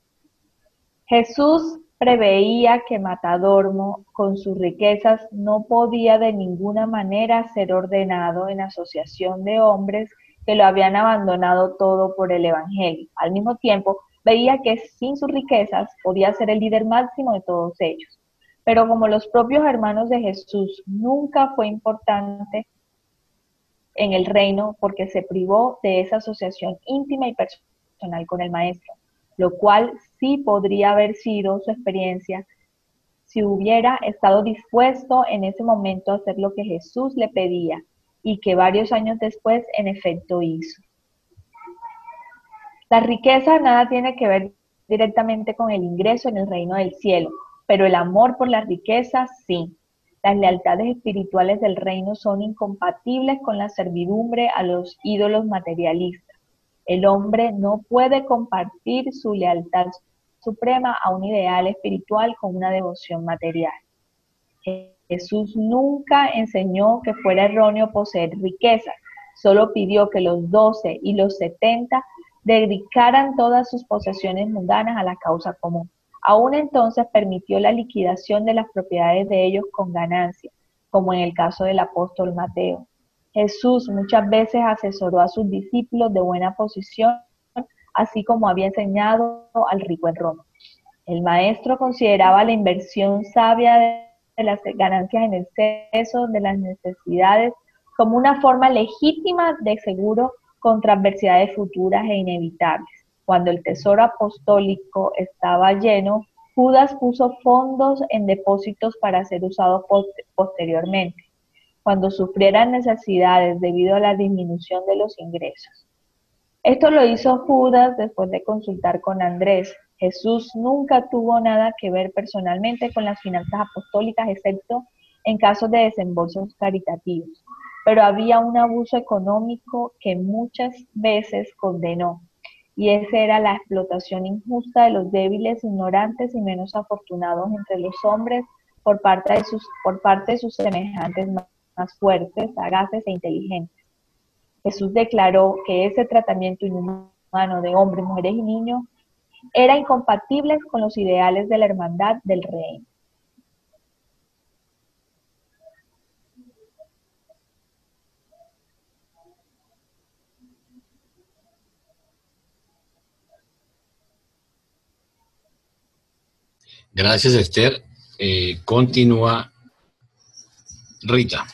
Jesús preveía que Matadormo, con sus riquezas, no podía de ninguna manera ser ordenado en asociación de hombres que lo habían abandonado todo por el Evangelio. Al mismo tiempo, veía que sin sus riquezas podía ser el líder máximo de todos ellos. Pero como los propios hermanos de Jesús, nunca fue importante en el reino porque se privó de esa asociación íntima y personal con el Maestro, lo cual sí podría haber sido su experiencia si hubiera estado dispuesto en ese momento a hacer lo que Jesús le pedía y que varios años después en efecto hizo. La riqueza nada tiene que ver directamente con el ingreso en el reino del cielo, pero el amor por la riqueza sí. Las lealtades espirituales del reino son incompatibles con la servidumbre a los ídolos materialistas. El hombre no puede compartir su lealtad suprema a un ideal espiritual con una devoción material. Jesús nunca enseñó que fuera erróneo poseer riquezas, solo pidió que los 12 y los 70 dedicaran todas sus posesiones mundanas a la causa común. Aún entonces permitió la liquidación de las propiedades de ellos con ganancia, como en el caso del apóstol Mateo. Jesús muchas veces asesoró a sus discípulos de buena posición, así como había enseñado al rico en Roma. El maestro consideraba la inversión sabia de las ganancias en exceso de las necesidades como una forma legítima de seguro contra adversidades futuras e inevitables. Cuando el tesoro apostólico estaba lleno, Judas puso fondos en depósitos para ser usados posteriormente, cuando sufrieran necesidades debido a la disminución de los ingresos. Esto lo hizo Judas después de consultar con Andrés. Jesús nunca tuvo nada que ver personalmente con las finanzas apostólicas, excepto en casos de desembolsos caritativos. Pero había un abuso económico que muchas veces condenó, y esa era la explotación injusta de los débiles, ignorantes y menos afortunados entre los hombres por parte de sus semejantes más fuertes, sagaces e inteligentes. Jesús declaró que ese tratamiento inhumano de hombres, mujeres y niños era incompatible con los ideales de la hermandad del reino. Gracias, Esther. Continúa Rita.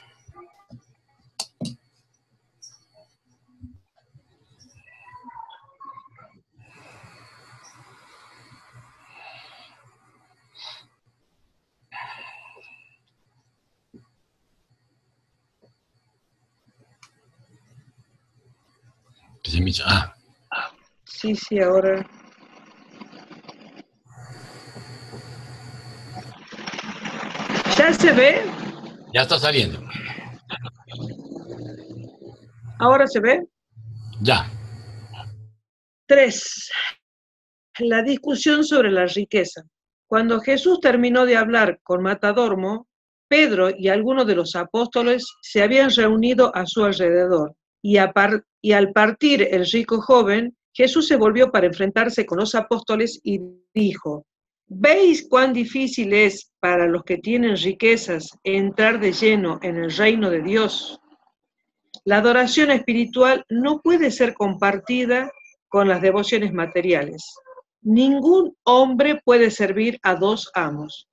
Sí, ahora. ¿Ya se ve? Ya está saliendo. ¿Ahora se ve? Ya. 3. La discusión sobre la riqueza. Cuando Jesús terminó de hablar con Matadormo, Pedro y algunos de los apóstoles se habían reunido a su alrededor, y al partir el rico joven, Jesús se volvió para enfrentarse con los apóstoles y dijo: ¿Veis cuán difícil es para los que tienen riquezas entrar de lleno en el reino de Dios? La adoración espiritual no puede ser compartida con las devociones materiales. Ningún hombre puede servir a dos amos.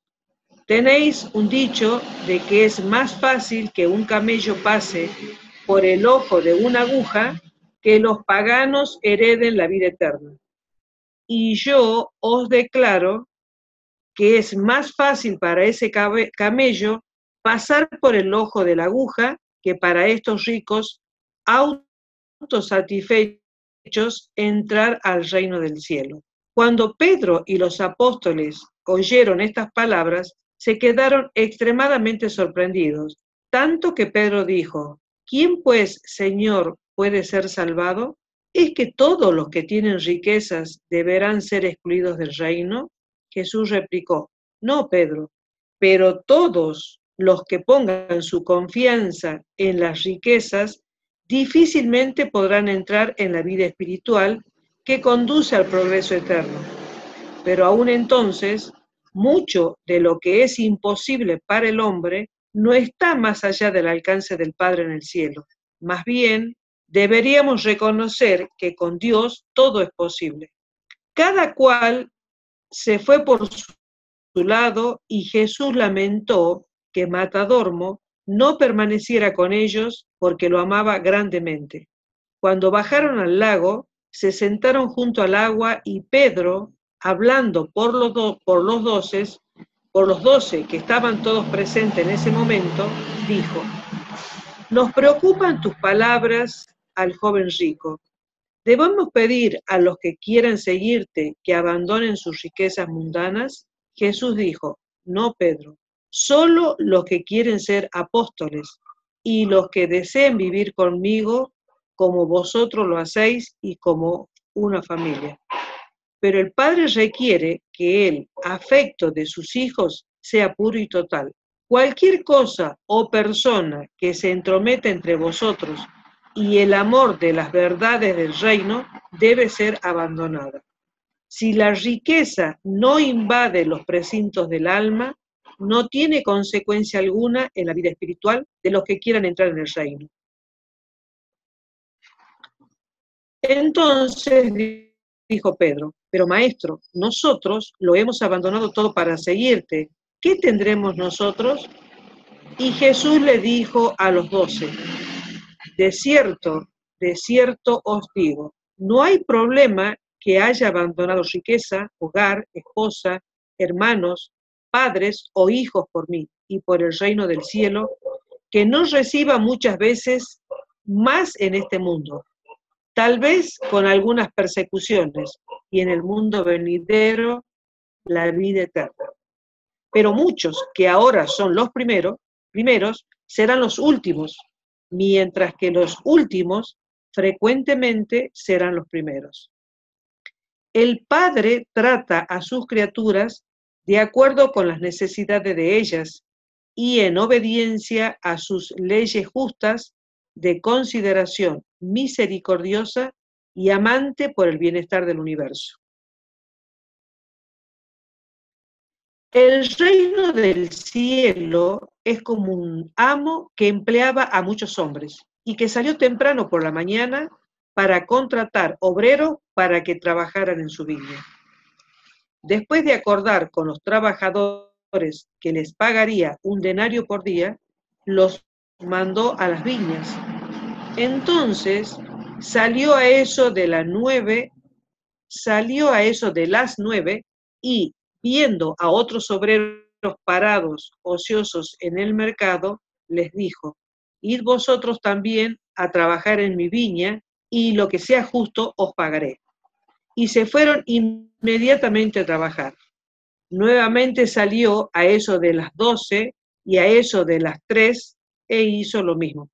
Tenéis un dicho de que es más fácil que un camello pase por el ojo de una aguja que los paganos hereden la vida eterna. Y yo os declaro que es más fácil para ese camello pasar por el ojo de la aguja que para estos ricos autosatisfechos entrar al reino del cielo. Cuando Pedro y los apóstoles oyeron estas palabras, se quedaron extremadamente sorprendidos, tanto que Pedro dijo: ¿Quién pues, Señor, puede ser salvado? ¿Es que todos los que tienen riquezas deberán ser excluidos del reino? Jesús replicó: No, Pedro, pero todos Los que pongan su confianza en las riquezas difícilmente podrán entrar en la vida espiritual que conduce al progreso eterno. Pero aún entonces, mucho de lo que es imposible para el hombre no está más allá del alcance del Padre en el cielo. Más bien, deberíamos reconocer que con Dios todo es posible. Cada cual se fue por su lado y Jesús lamentó que Matadormo no permaneciera con ellos porque lo amaba grandemente. Cuando bajaron al lago, se sentaron junto al agua y Pedro, hablando por los 12 que estaban todos presentes en ese momento, dijo: «Nos preocupan tus palabras al joven rico. ¿Debemos pedir a los que quieran seguirte que abandonen sus riquezas mundanas?» Jesús dijo: «No, Pedro, solo los que quieren ser apóstoles y los que deseen vivir conmigo como vosotros lo hacéis y como una familia. Pero el Padre requiere que el afecto de sus hijos sea puro y total. Cualquier cosa o persona que se entrometa entre vosotros y el amor de las verdades del reino debe ser abandonada. Si la riqueza no invade los precintos del alma, no tiene consecuencia alguna en la vida espiritual de los que quieran entrar en el reino». Entonces dijo Pedro: «Pero maestro, nosotros lo hemos abandonado todo para seguirte. ¿Qué tendremos nosotros?» Y Jesús le dijo a los 12: de cierto os digo, no hay problema que haya abandonado riqueza, hogar, esposa, hermanos, padres o hijos por mí y por el reino del cielo, que no reciba muchas veces más en este mundo, tal vez con algunas persecuciones, y en el mundo venidero la vida eterna. Pero muchos que ahora son los primeros serán los últimos, mientras que los últimos frecuentemente serán los primeros. El Padre trata a sus criaturas de acuerdo con las necesidades de ellas y en obediencia a sus leyes justas de consideración misericordiosa y amante por el bienestar del universo. El reino del cielo es como un amo que empleaba a muchos hombres y que salió temprano por la mañana para contratar obreros para que trabajaran en su viña. Después de acordar con los trabajadores que les pagaría un denario por día, los mandó a las viñas. Entonces salió a eso de las 9 y, viendo a otros obreros parados, ociosos en el mercado, les dijo: «Id vosotros también a trabajar en mi viña, y lo que sea justo os pagaré». Y se fueron inmediatamente a trabajar. Nuevamente salió a eso de las 12 y a eso de las 3 e hizo lo mismo.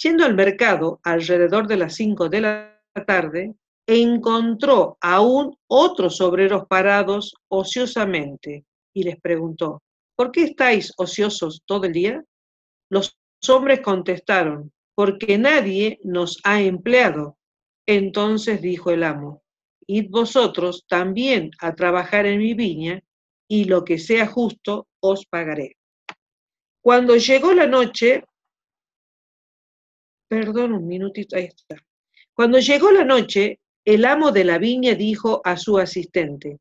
Yendo al mercado alrededor de las 5 de la tarde, encontró aún otros obreros parados ociosamente y les preguntó: «¿Por qué estáis ociosos todo el día?». Los hombres contestaron: «Porque nadie nos ha empleado». Entonces dijo el amo: «Id vosotros también a trabajar en mi viña, y lo que sea justo os pagaré». Cuando llegó la noche, Cuando llegó la noche, el amo de la viña dijo a su asistente: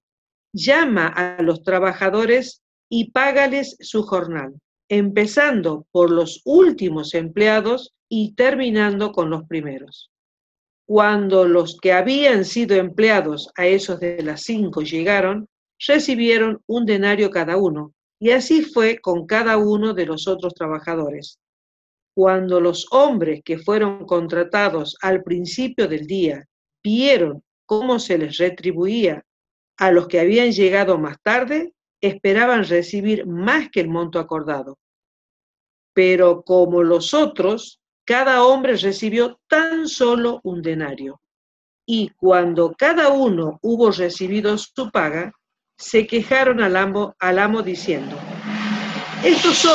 «Llama a los trabajadores y págales su jornal, empezando por los últimos empleados y terminando con los primeros». Cuando los que habían sido empleados a esos de las 5 llegaron, recibieron un denario cada uno, y así fue con cada uno de los otros trabajadores. Cuando los hombres que fueron contratados al principio del día vieron cómo se les retribuía a los que habían llegado más tarde, esperaban recibir más que el monto acordado. Pero como los otros, cada hombre recibió tan solo un denario. Y cuando cada uno hubo recibido su paga, se quejaron al amo diciendo: Estos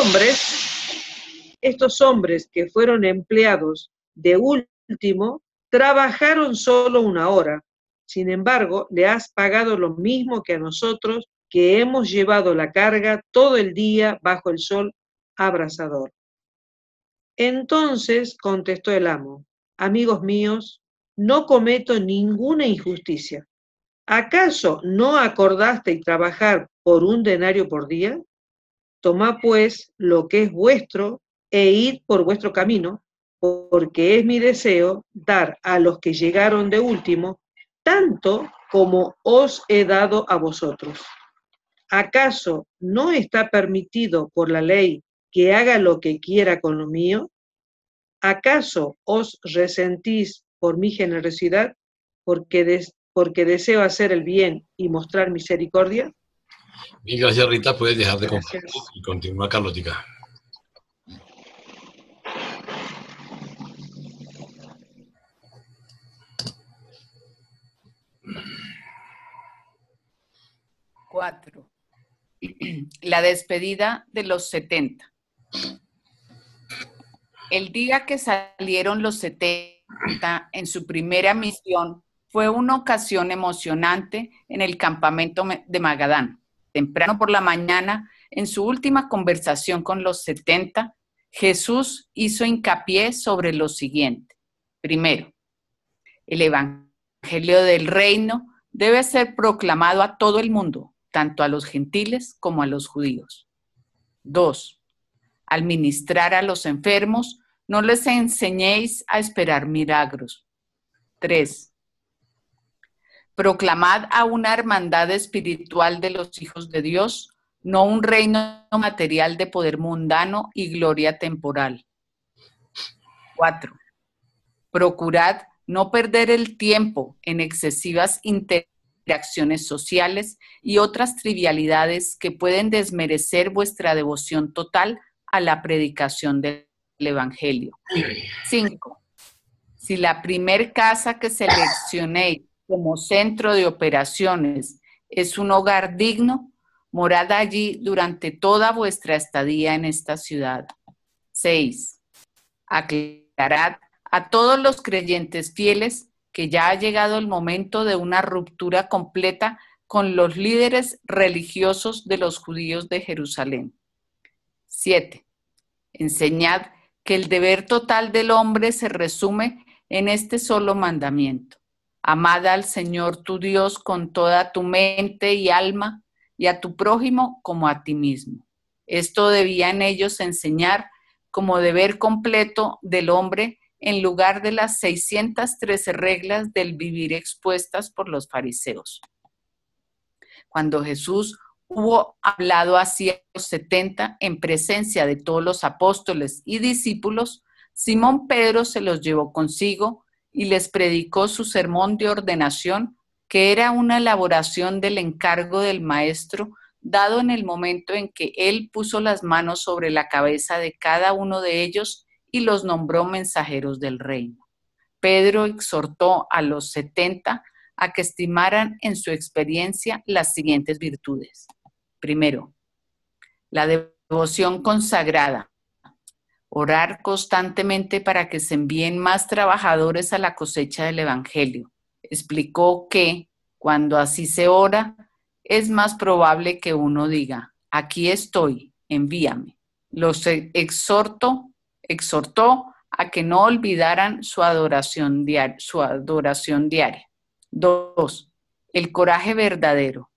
hombres que fueron empleados de último, trabajaron solo 1 hora. Sin embargo, le has pagado lo mismo que a nosotros, que hemos llevado la carga todo el día bajo el sol abrasador. Entonces contestó el amo: amigos míos, no cometo ninguna injusticia. ¿Acaso no acordasteis trabajar por 1 denario por día? Tomad pues lo que es vuestro e id por vuestro camino, porque es mi deseo dar a los que llegaron de último tanto como os he dado a vosotros. ¿Acaso no está permitido por la ley que haga lo que quiera con lo mío? ¿Acaso os resentís por mi generosidad, porque deseo hacer el bien y mostrar misericordia? Bien, gracias Rita, puedes dejar de Gracias. compartir y continúa Carlotica. Cuatro. La despedida de los 70. El día que salieron los 70 en su primera misión fue una ocasión emocionante en el campamento de Magadán. Temprano por la mañana, en su última conversación con los 70, Jesús hizo hincapié sobre lo siguiente. Primero, el evangelio del reino debe ser proclamado a todo el mundo, tanto a los gentiles como a los judíos. 2. Al ministrar a los enfermos, no les enseñéis a esperar milagros. 3. Proclamad a una hermandad espiritual de los hijos de Dios, no un reino material de poder mundano y gloria temporal. 4. Procurad no perder el tiempo en excesivas interacciones sociales y otras trivialidades que pueden desmerecer vuestra devoción total a la predicación del Evangelio. 5. Si la primer casa que seleccionéis como centro de operaciones es un hogar digno, morad allí durante toda vuestra estadía en esta ciudad. 6. Aclarad a todos los creyentes fieles que ya ha llegado el momento de una ruptura completa con los líderes religiosos de los judíos de Jerusalén. 7. Enseñad que el deber total del hombre se resume en este solo mandamiento. Amad al Señor tu Dios con toda tu mente y alma, y a tu prójimo como a ti mismo. Esto debían ellos enseñar como deber completo del hombre en lugar de las 613 reglas del vivir expuestas por los fariseos. Cuando Jesús hubo hablado así a los 70 en presencia de todos los apóstoles y discípulos, Simón Pedro se los llevó consigo y les predicó su sermón de ordenación, que era una elaboración del encargo del maestro dado en el momento en que él puso las manos sobre la cabeza de cada uno de ellos y los nombró mensajeros del reino. Pedro exhortó a los 70 a que estimaran en su experiencia las siguientes virtudes. Primero, la devoción consagrada. Orar constantemente para que se envíen más trabajadores a la cosecha del Evangelio. Explicó que, cuando así se ora, es más probable que uno diga, aquí estoy, envíame. Los exhortó a que no olvidaran su adoración diaria. 2. El coraje verdadero.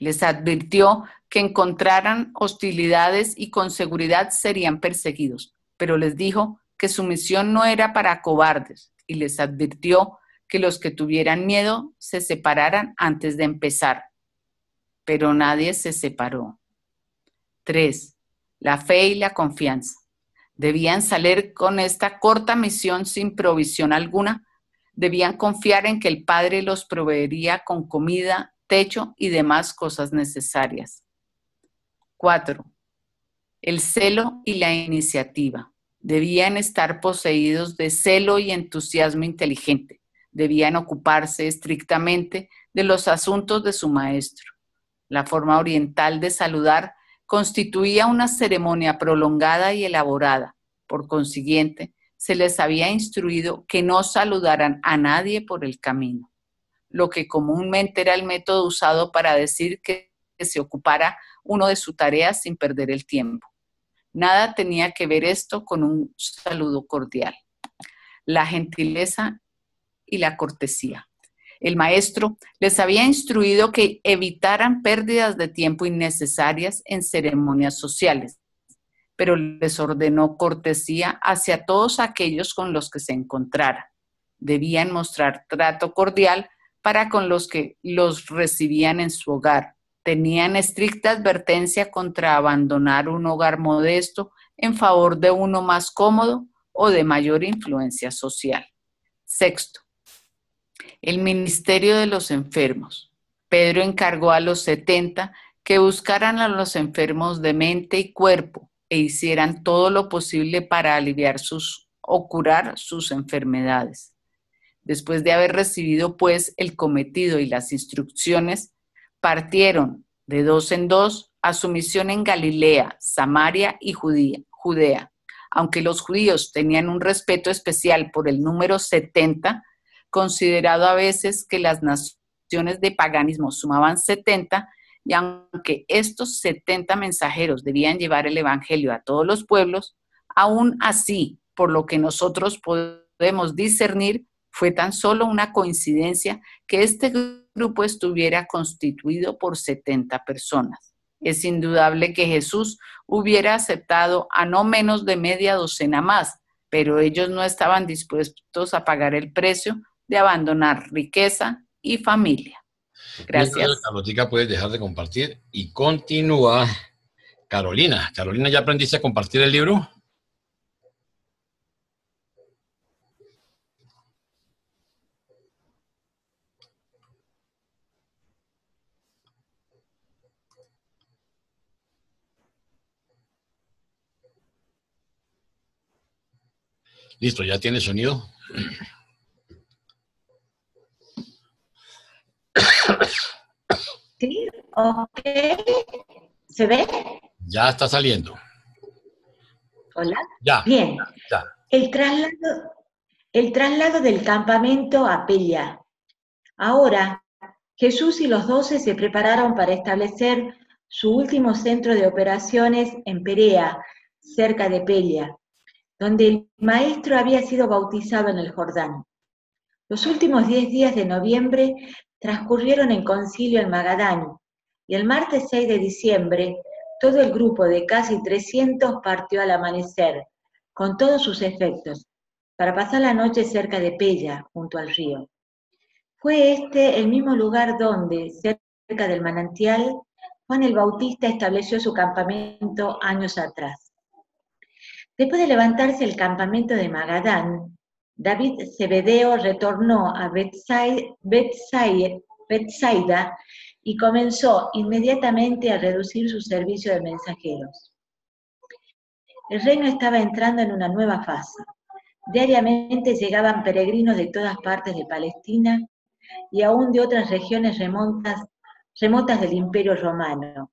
Les advirtió que encontraran hostilidades y con seguridad serían perseguidos, pero les dijo que su misión no era para cobardes y les advirtió que los que tuvieran miedo se separaran antes de empezar. Pero nadie se separó. 3. La fe y la confianza. Debían salir con esta corta misión sin provisión alguna. Debían confiar en que el Padre los proveería con comida, techo y demás cosas necesarias. 4. El celo y la iniciativa. Debían estar poseídos de celo y entusiasmo inteligente. Debían ocuparse estrictamente de los asuntos de su maestro. La forma oriental de saludar constituía una ceremonia prolongada y elaborada. Por consiguiente, se les había instruido que no saludaran a nadie por el camino, lo que comúnmente era el método usado para decir que se ocupara uno de sus tareas sin perder el tiempo. Nada tenía que ver esto con un saludo cordial. La gentileza y la cortesía. El maestro les había instruido que evitaran pérdidas de tiempo innecesarias en ceremonias sociales, pero les ordenó cortesía hacia todos aquellos con los que se encontrara. Debían mostrar trato cordial para con los que los recibían en su hogar. Tenían estricta advertencia contra abandonar un hogar modesto en favor de uno más cómodo o de mayor influencia social. Sexto, el ministerio de los enfermos. Pedro encargó a los 70 que buscaran a los enfermos de mente y cuerpo e hicieran todo lo posible para aliviar o curar sus enfermedades. Después de haber recibido, pues, el cometido y las instrucciones, partieron de 2 en 2 a su misión en Galilea, Samaria y Judea. Aunque los judíos tenían un respeto especial por el número 70, considerado a veces que las naciones de paganismo sumaban 70, y aunque estos 70 mensajeros debían llevar el evangelio a todos los pueblos, aún así, por lo que nosotros podemos discernir, fue tan solo una coincidencia que este grupo estuviera constituido por 70 personas. Es indudable que Jesús hubiera aceptado a no menos de media docena más, pero ellos no estaban dispuestos a pagar el precio de abandonar riqueza y familia. Gracias. Carlotica, puedes dejar de compartir y continúa Carolina. Carolina, ¿ya aprendiste a compartir el libro? Listo, ¿ya tiene sonido? Sí, ok. ¿Se ve? Ya está saliendo. Hola. Ya. Bien. Ya. El traslado del campamento a Pelia. Ahora, Jesús y los 12 se prepararon para establecer su último centro de operaciones en Perea, cerca de Pelia, donde el maestro había sido bautizado en el Jordán. Los últimos 10 días de noviembre transcurrieron en concilio en Magadán, y el martes 6 de diciembre, todo el grupo de casi 300 partió al amanecer, con todos sus efectos, para pasar la noche cerca de Pella, junto al río. Fue este el mismo lugar donde, cerca del manantial, Juan el Bautista estableció su campamento años atrás. Después de levantarse el campamento de Magadán, David Zebedeo retornó a Betsaida y comenzó inmediatamente a reducir su servicio de mensajeros. El reino estaba entrando en una nueva fase. Diariamente llegaban peregrinos de todas partes de Palestina y aún de otras regiones remotas del Imperio Romano.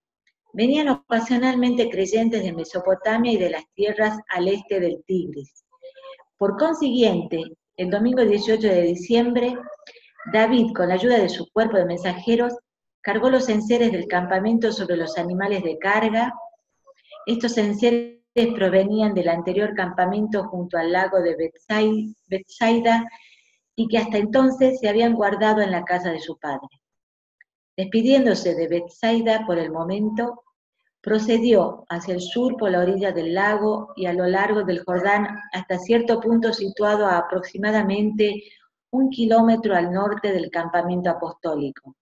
Venían ocasionalmente creyentes de Mesopotamia y de las tierras al este del Tigris. Por consiguiente, el domingo 18 de diciembre, David, con la ayuda de su cuerpo de mensajeros, cargó los enseres del campamento sobre los animales de carga. Estos enseres provenían del anterior campamento junto al lago de Betsaida y que hasta entonces se habían guardado en la casa de su padre. Despidiéndose de Betsaida por el momento, procedió hacia el sur por la orilla del lago y a lo largo del Jordán hasta cierto punto situado a aproximadamente 1 kilómetro al norte del campamento apostólico.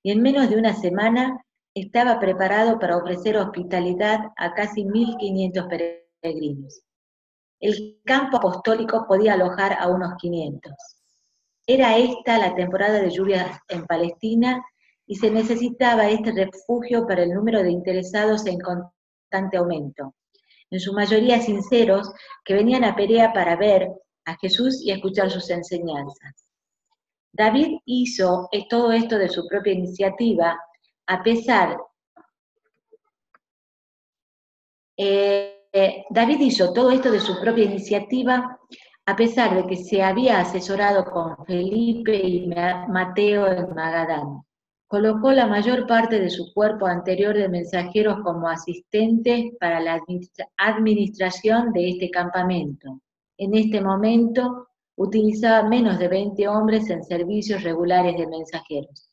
Y en menos de una semana estaba preparado para ofrecer hospitalidad a casi 1.500 peregrinos. El campo apostólico podía alojar a unos 500. Era esta la temporada de lluvias en Palestina y se necesitaba este refugio para el número de interesados en constante aumento, en su mayoría sinceros, que venían a Perea para ver a Jesús y escuchar sus enseñanzas. David hizo todo esto de su propia iniciativa, a pesar David hizo todo esto de su propia iniciativa, a pesar de que se había asesorado con Felipe y Mateo en Magadán. Colocó la mayor parte de su cuerpo anterior de mensajeros como asistentes para la administración de este campamento. En este momento utilizaba menos de 20 hombres en servicios regulares de mensajeros.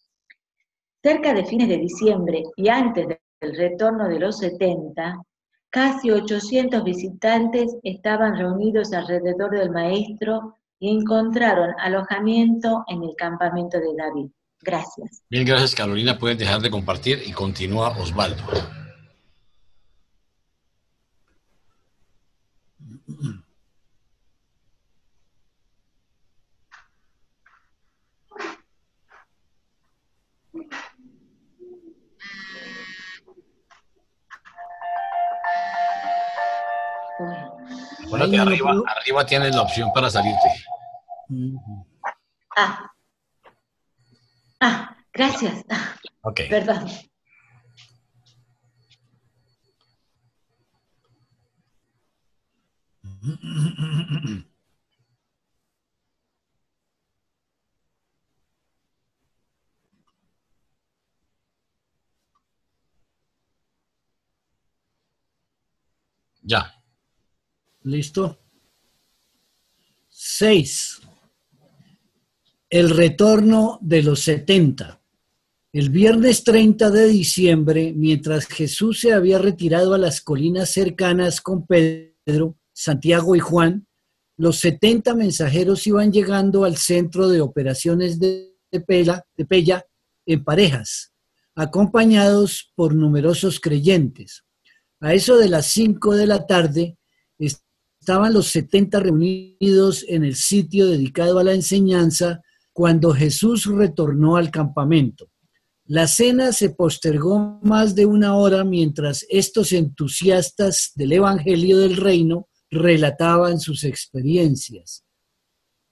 Cerca de fines de diciembre y antes del retorno de los 70, casi 800 visitantes estaban reunidos alrededor del maestro y encontraron alojamiento en el campamento de David. Gracias. Bien, gracias, Carolina. Puedes dejar de compartir y continúa Osvaldo. Bueno, arriba tienes la opción para salirte. Gracias. Ok. Perdón. Ya. ¿Listo? 6. El retorno de los 70. El viernes 30 de diciembre, mientras Jesús se había retirado a las colinas cercanas con Pedro, Santiago y Juan, los 70 mensajeros iban llegando al centro de operaciones de Pella en parejas, acompañados por numerosos creyentes. A eso de las 5 de la tarde, estaban los 70 reunidos en el sitio dedicado a la enseñanza cuando Jesús retornó al campamento. La cena se postergó más de una hora mientras estos entusiastas del Evangelio del Reino relataban sus experiencias.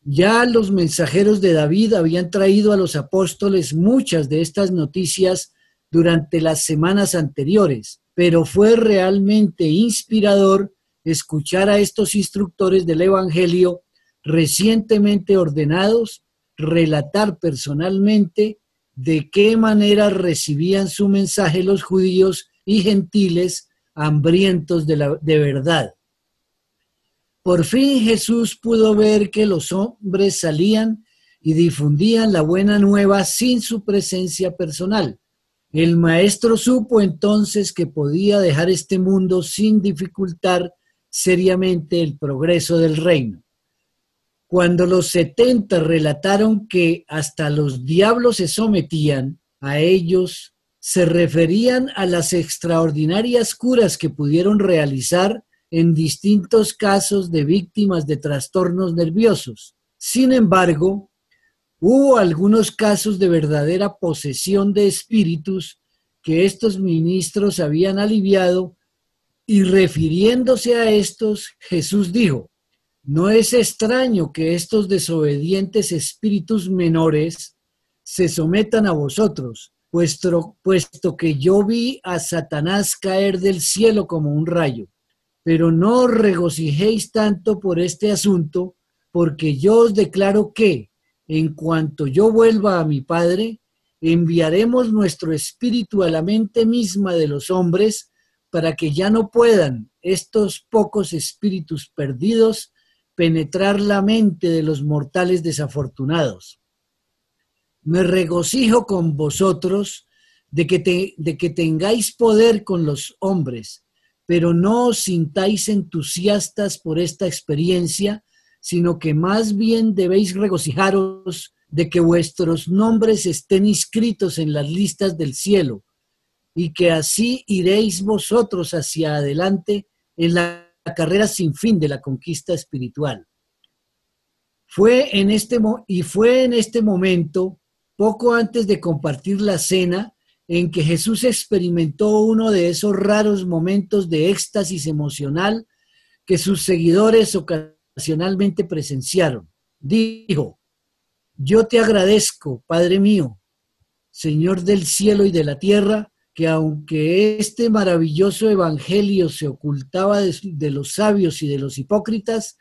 Ya los mensajeros de David habían traído a los apóstoles muchas de estas noticias durante las semanas anteriores, pero fue realmente inspirador escuchar a estos instructores del Evangelio recientemente ordenados relatar personalmente de qué manera recibían su mensaje los judíos y gentiles hambrientos de verdad. Por fin Jesús pudo ver que los hombres salían y difundían la buena nueva sin su presencia personal. El maestro supo entonces que podía dejar este mundo sin dificultar seriamente el progreso del reino. Cuando los 70 relataron que hasta los diablos se sometían a ellos, se referían a las extraordinarias curas que pudieron realizar en distintos casos de víctimas de trastornos nerviosos. Sin embargo, hubo algunos casos de verdadera posesión de espíritus que estos ministros habían aliviado, y refiriéndose a estos, Jesús dijo: no es extraño que estos desobedientes espíritus menores se sometan a vosotros, puesto que yo vi a Satanás caer del cielo como un rayo. Pero no os regocijéis tanto por este asunto, porque yo os declaro que, en cuanto yo vuelva a mi Padre, enviaremos nuestro espíritu a la mente misma de los hombres, para que ya no puedan estos pocos espíritus perdidos penetrar la mente de los mortales desafortunados. Me regocijo con vosotros de que tengáis poder con los hombres, pero no os sintáis entusiastas por esta experiencia, sino que más bien debéis regocijaros de que vuestros nombres estén inscritos en las listas del cielo, y que así iréis vosotros hacia adelante en la carrera sin fin de la conquista espiritual. Fue en este momento, poco antes de compartir la cena, en que Jesús experimentó uno de esos raros momentos de éxtasis emocional que sus seguidores ocasionalmente presenciaron. Dijo: yo te agradezco, Padre mío, Señor del cielo y de la tierra, que aunque este maravilloso evangelio se ocultaba de los sabios y de los hipócritas,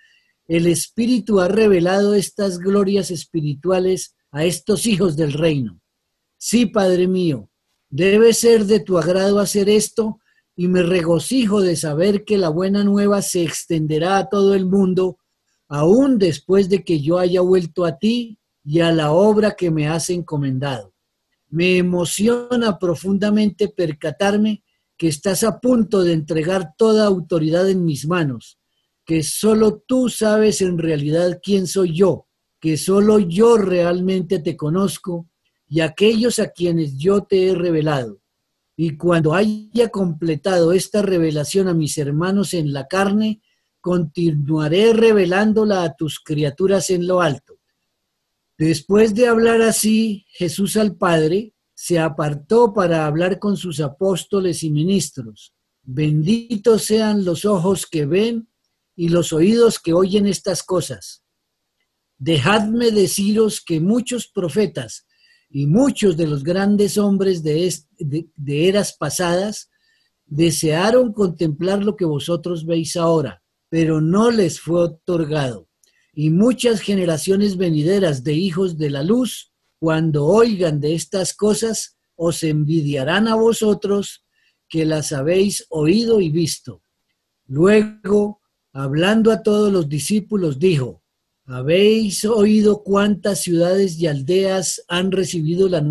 el Espíritu ha revelado estas glorias espirituales a estos hijos del reino. Sí, Padre mío, debe ser de tu agrado hacer esto, y me regocijo de saber que la buena nueva se extenderá a todo el mundo, aún después de que yo haya vuelto a ti y a la obra que me has encomendado. Me emociona profundamente percatarme que estás a punto de entregar toda autoridad en mis manos, que solo tú sabes en realidad quién soy yo, que solo yo realmente te conozco y aquellos a quienes yo te he revelado. Y cuando haya completado esta revelación a mis hermanos en la carne, continuaré revelándola a tus criaturas en lo alto. Después de hablar así, Jesús al Padre se apartó para hablar con sus apóstoles y ministros. Benditos sean los ojos que ven y los oídos que oyen estas cosas. Dejadme deciros que muchos profetas y muchos de los grandes hombres de eras pasadas desearon contemplar lo que vosotros veis ahora, pero no les fue otorgado. Y muchas generaciones venideras de hijos de la luz, cuando oigan de estas cosas, os envidiarán a vosotros que las habéis oído y visto. Luego, hablando a todos los discípulos, dijo: ¿habéis oído cuántas ciudades y aldeas han recibido la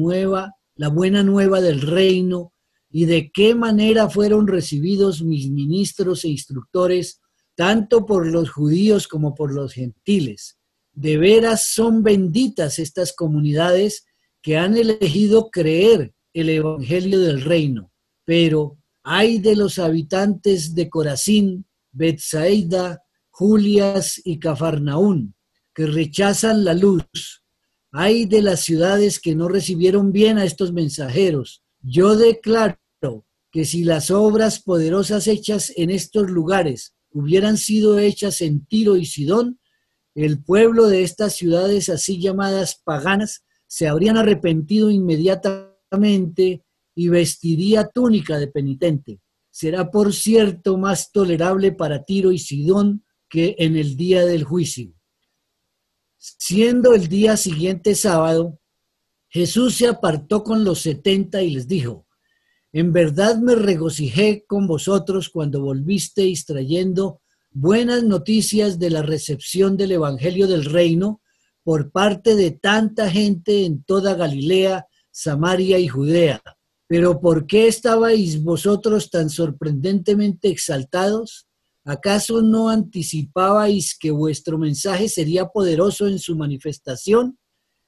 buena nueva del reino, y de qué manera fueron recibidos mis ministros e instructores, tanto por los judíos como por los gentiles? De veras son benditas estas comunidades que han elegido creer el evangelio del reino. Pero ay de los habitantes de Corazín, Betsaida, Julias y Cafarnaún, que rechazan la luz. Ay de las ciudades que no recibieron bien a estos mensajeros. Yo declaro que si las obras poderosas hechas en estos lugares hubieran sido hechas en Tiro y Sidón, el pueblo de estas ciudades así llamadas paganas se habrían arrepentido inmediatamente y vestiría túnica de penitente. Será, por cierto, más tolerable para Tiro y Sidón que en el día del juicio. Siendo el día siguiente sábado, Jesús se apartó con los 70 y les dijo: en verdad me regocijé con vosotros cuando volvisteis trayendo buenas noticias de la recepción del Evangelio del Reino por parte de tanta gente en toda Galilea, Samaria y Judea. Pero ¿por qué estabais vosotros tan sorprendentemente exaltados? ¿Acaso no anticipabais que vuestro mensaje sería poderoso en su manifestación?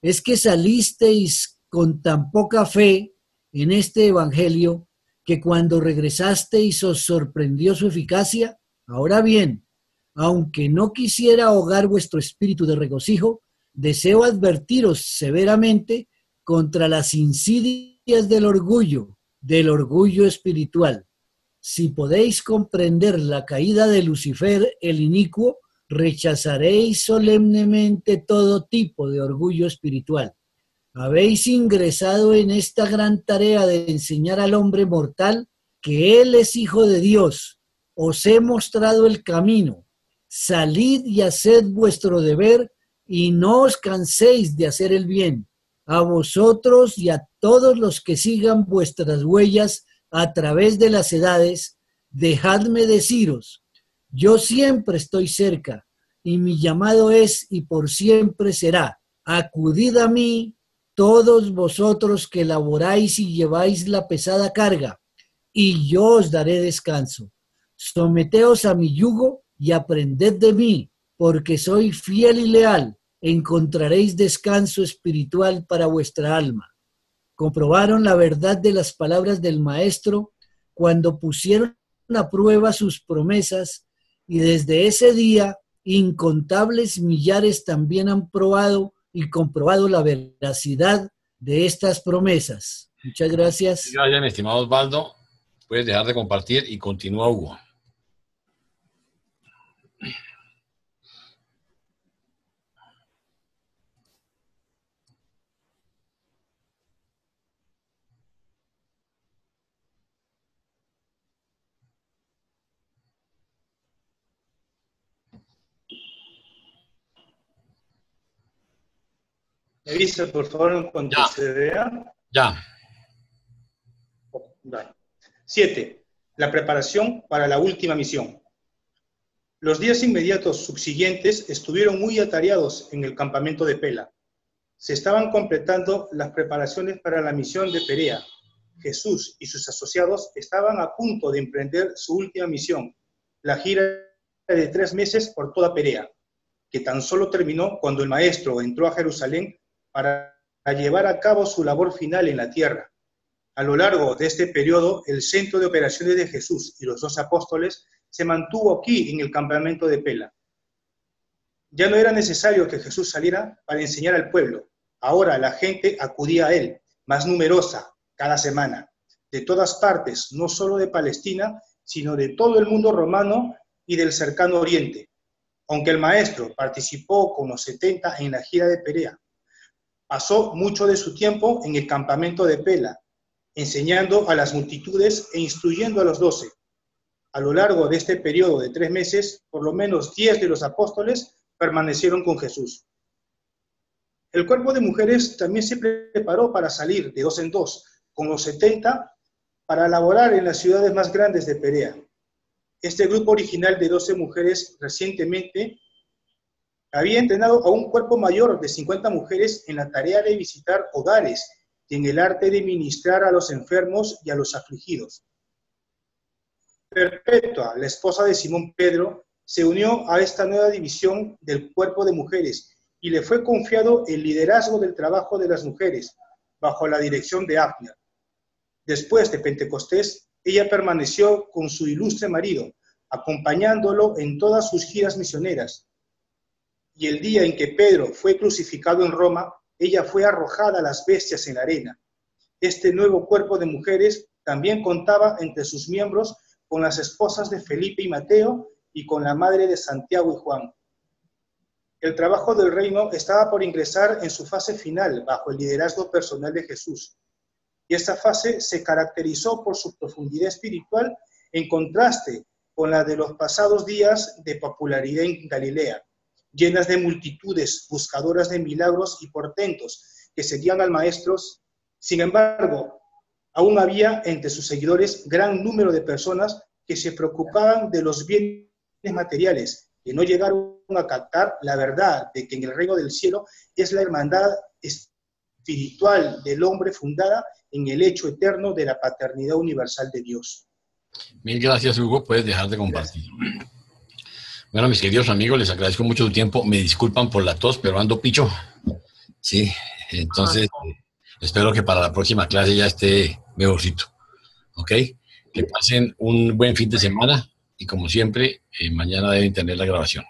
¿Es que salisteis con tan poca fe en este evangelio que cuando regresasteis os sorprendió su eficacia? Ahora bien, aunque no quisiera ahogar vuestro espíritu de regocijo, deseo advertiros severamente contra las insidias del orgullo espiritual. Si podéis comprender la caída de Lucifer, el inicuo, rechazaréis solemnemente todo tipo de orgullo espiritual. Habéis ingresado en esta gran tarea de enseñar al hombre mortal que Él es Hijo de Dios. Os he mostrado el camino. Salid y haced vuestro deber y no os canséis de hacer el bien. A vosotros y a todos los que sigan vuestras huellas a través de las edades, dejadme deciros: yo siempre estoy cerca y mi llamado es y por siempre será: acudid a mí, todos vosotros que laboráis y lleváis la pesada carga, y yo os daré descanso. Someteos a mi yugo y aprended de mí, porque soy fiel y leal. Encontraréis descanso espiritual para vuestra alma. Comprobaron la verdad de las palabras del Maestro cuando pusieron a prueba sus promesas, y desde ese día incontables millares también han probado y comprobado la veracidad de estas promesas. Muchas gracias. Gracias, mi estimado Osvaldo. Puedes dejar de compartir y continúa, Hugo. Me avisa, por favor, cuando se vea. Ya. Vale. 7. La preparación para la última misión. Los días inmediatos subsiguientes estuvieron muy atareados en el campamento de Pela. Se estaban completando las preparaciones para la misión de Perea. Jesús y sus asociados estaban a punto de emprender su última misión, la gira de 3 meses por toda Perea, que tan solo terminó cuando el Maestro entró a Jerusalén para llevar a cabo su labor final en la tierra. A lo largo de este periodo, el centro de operaciones de Jesús y los 2 apóstoles se mantuvo aquí en el campamento de Pela. Ya no era necesario que Jesús saliera para enseñar al pueblo. Ahora la gente acudía a él, más numerosa cada semana, de todas partes, no solo de Palestina, sino de todo el mundo romano y del cercano oriente. Aunque el Maestro participó con los 70 en la gira de Perea, pasó mucho de su tiempo en el campamento de Pela, enseñando a las multitudes e instruyendo a los 12. A lo largo de este periodo de 3 meses, por lo menos 10 de los apóstoles permanecieron con Jesús. El cuerpo de mujeres también se preparó para salir de 2 en 2, con los 70, para laborar en las ciudades más grandes de Perea. Este grupo original de 12 mujeres recientemente había entrenado a un cuerpo mayor de 50 mujeres en la tarea de visitar hogares y en el arte de ministrar a los enfermos y a los afligidos. Perpetua, la esposa de Simón Pedro, se unió a esta nueva división del cuerpo de mujeres y le fue confiado el liderazgo del trabajo de las mujeres, bajo la dirección de Abner. Después de Pentecostés, ella permaneció con su ilustre marido, acompañándolo en todas sus giras misioneras. Y el día en que Pedro fue crucificado en Roma, ella fue arrojada a las bestias en la arena. Este nuevo cuerpo de mujeres también contaba entre sus miembros con las esposas de Felipe y Mateo y con la madre de Santiago y Juan. El trabajo del reino estaba por ingresar en su fase final bajo el liderazgo personal de Jesús. Y esta fase se caracterizó por su profundidad espiritual en contraste con la de los pasados días de popularidad en Galilea, llenas de multitudes buscadoras de milagros y portentos que seguían al Maestro. Sin embargo, aún había entre sus seguidores gran número de personas que se preocupaban de los bienes materiales, que no llegaron a captar la verdad de que en el reino del cielo es la hermandad espiritual del hombre fundada en el hecho eterno de la paternidad universal de Dios. Mil gracias, Hugo. Puedes dejar de compartir. Bueno, mis queridos amigos, les agradezco mucho su tiempo. Me disculpan por la tos, pero ando picho. Sí, entonces espero que para la próxima clase ya esté mejorcito. ¿Ok? Que pasen un buen fin de semana y como siempre, mañana deben tener la grabación.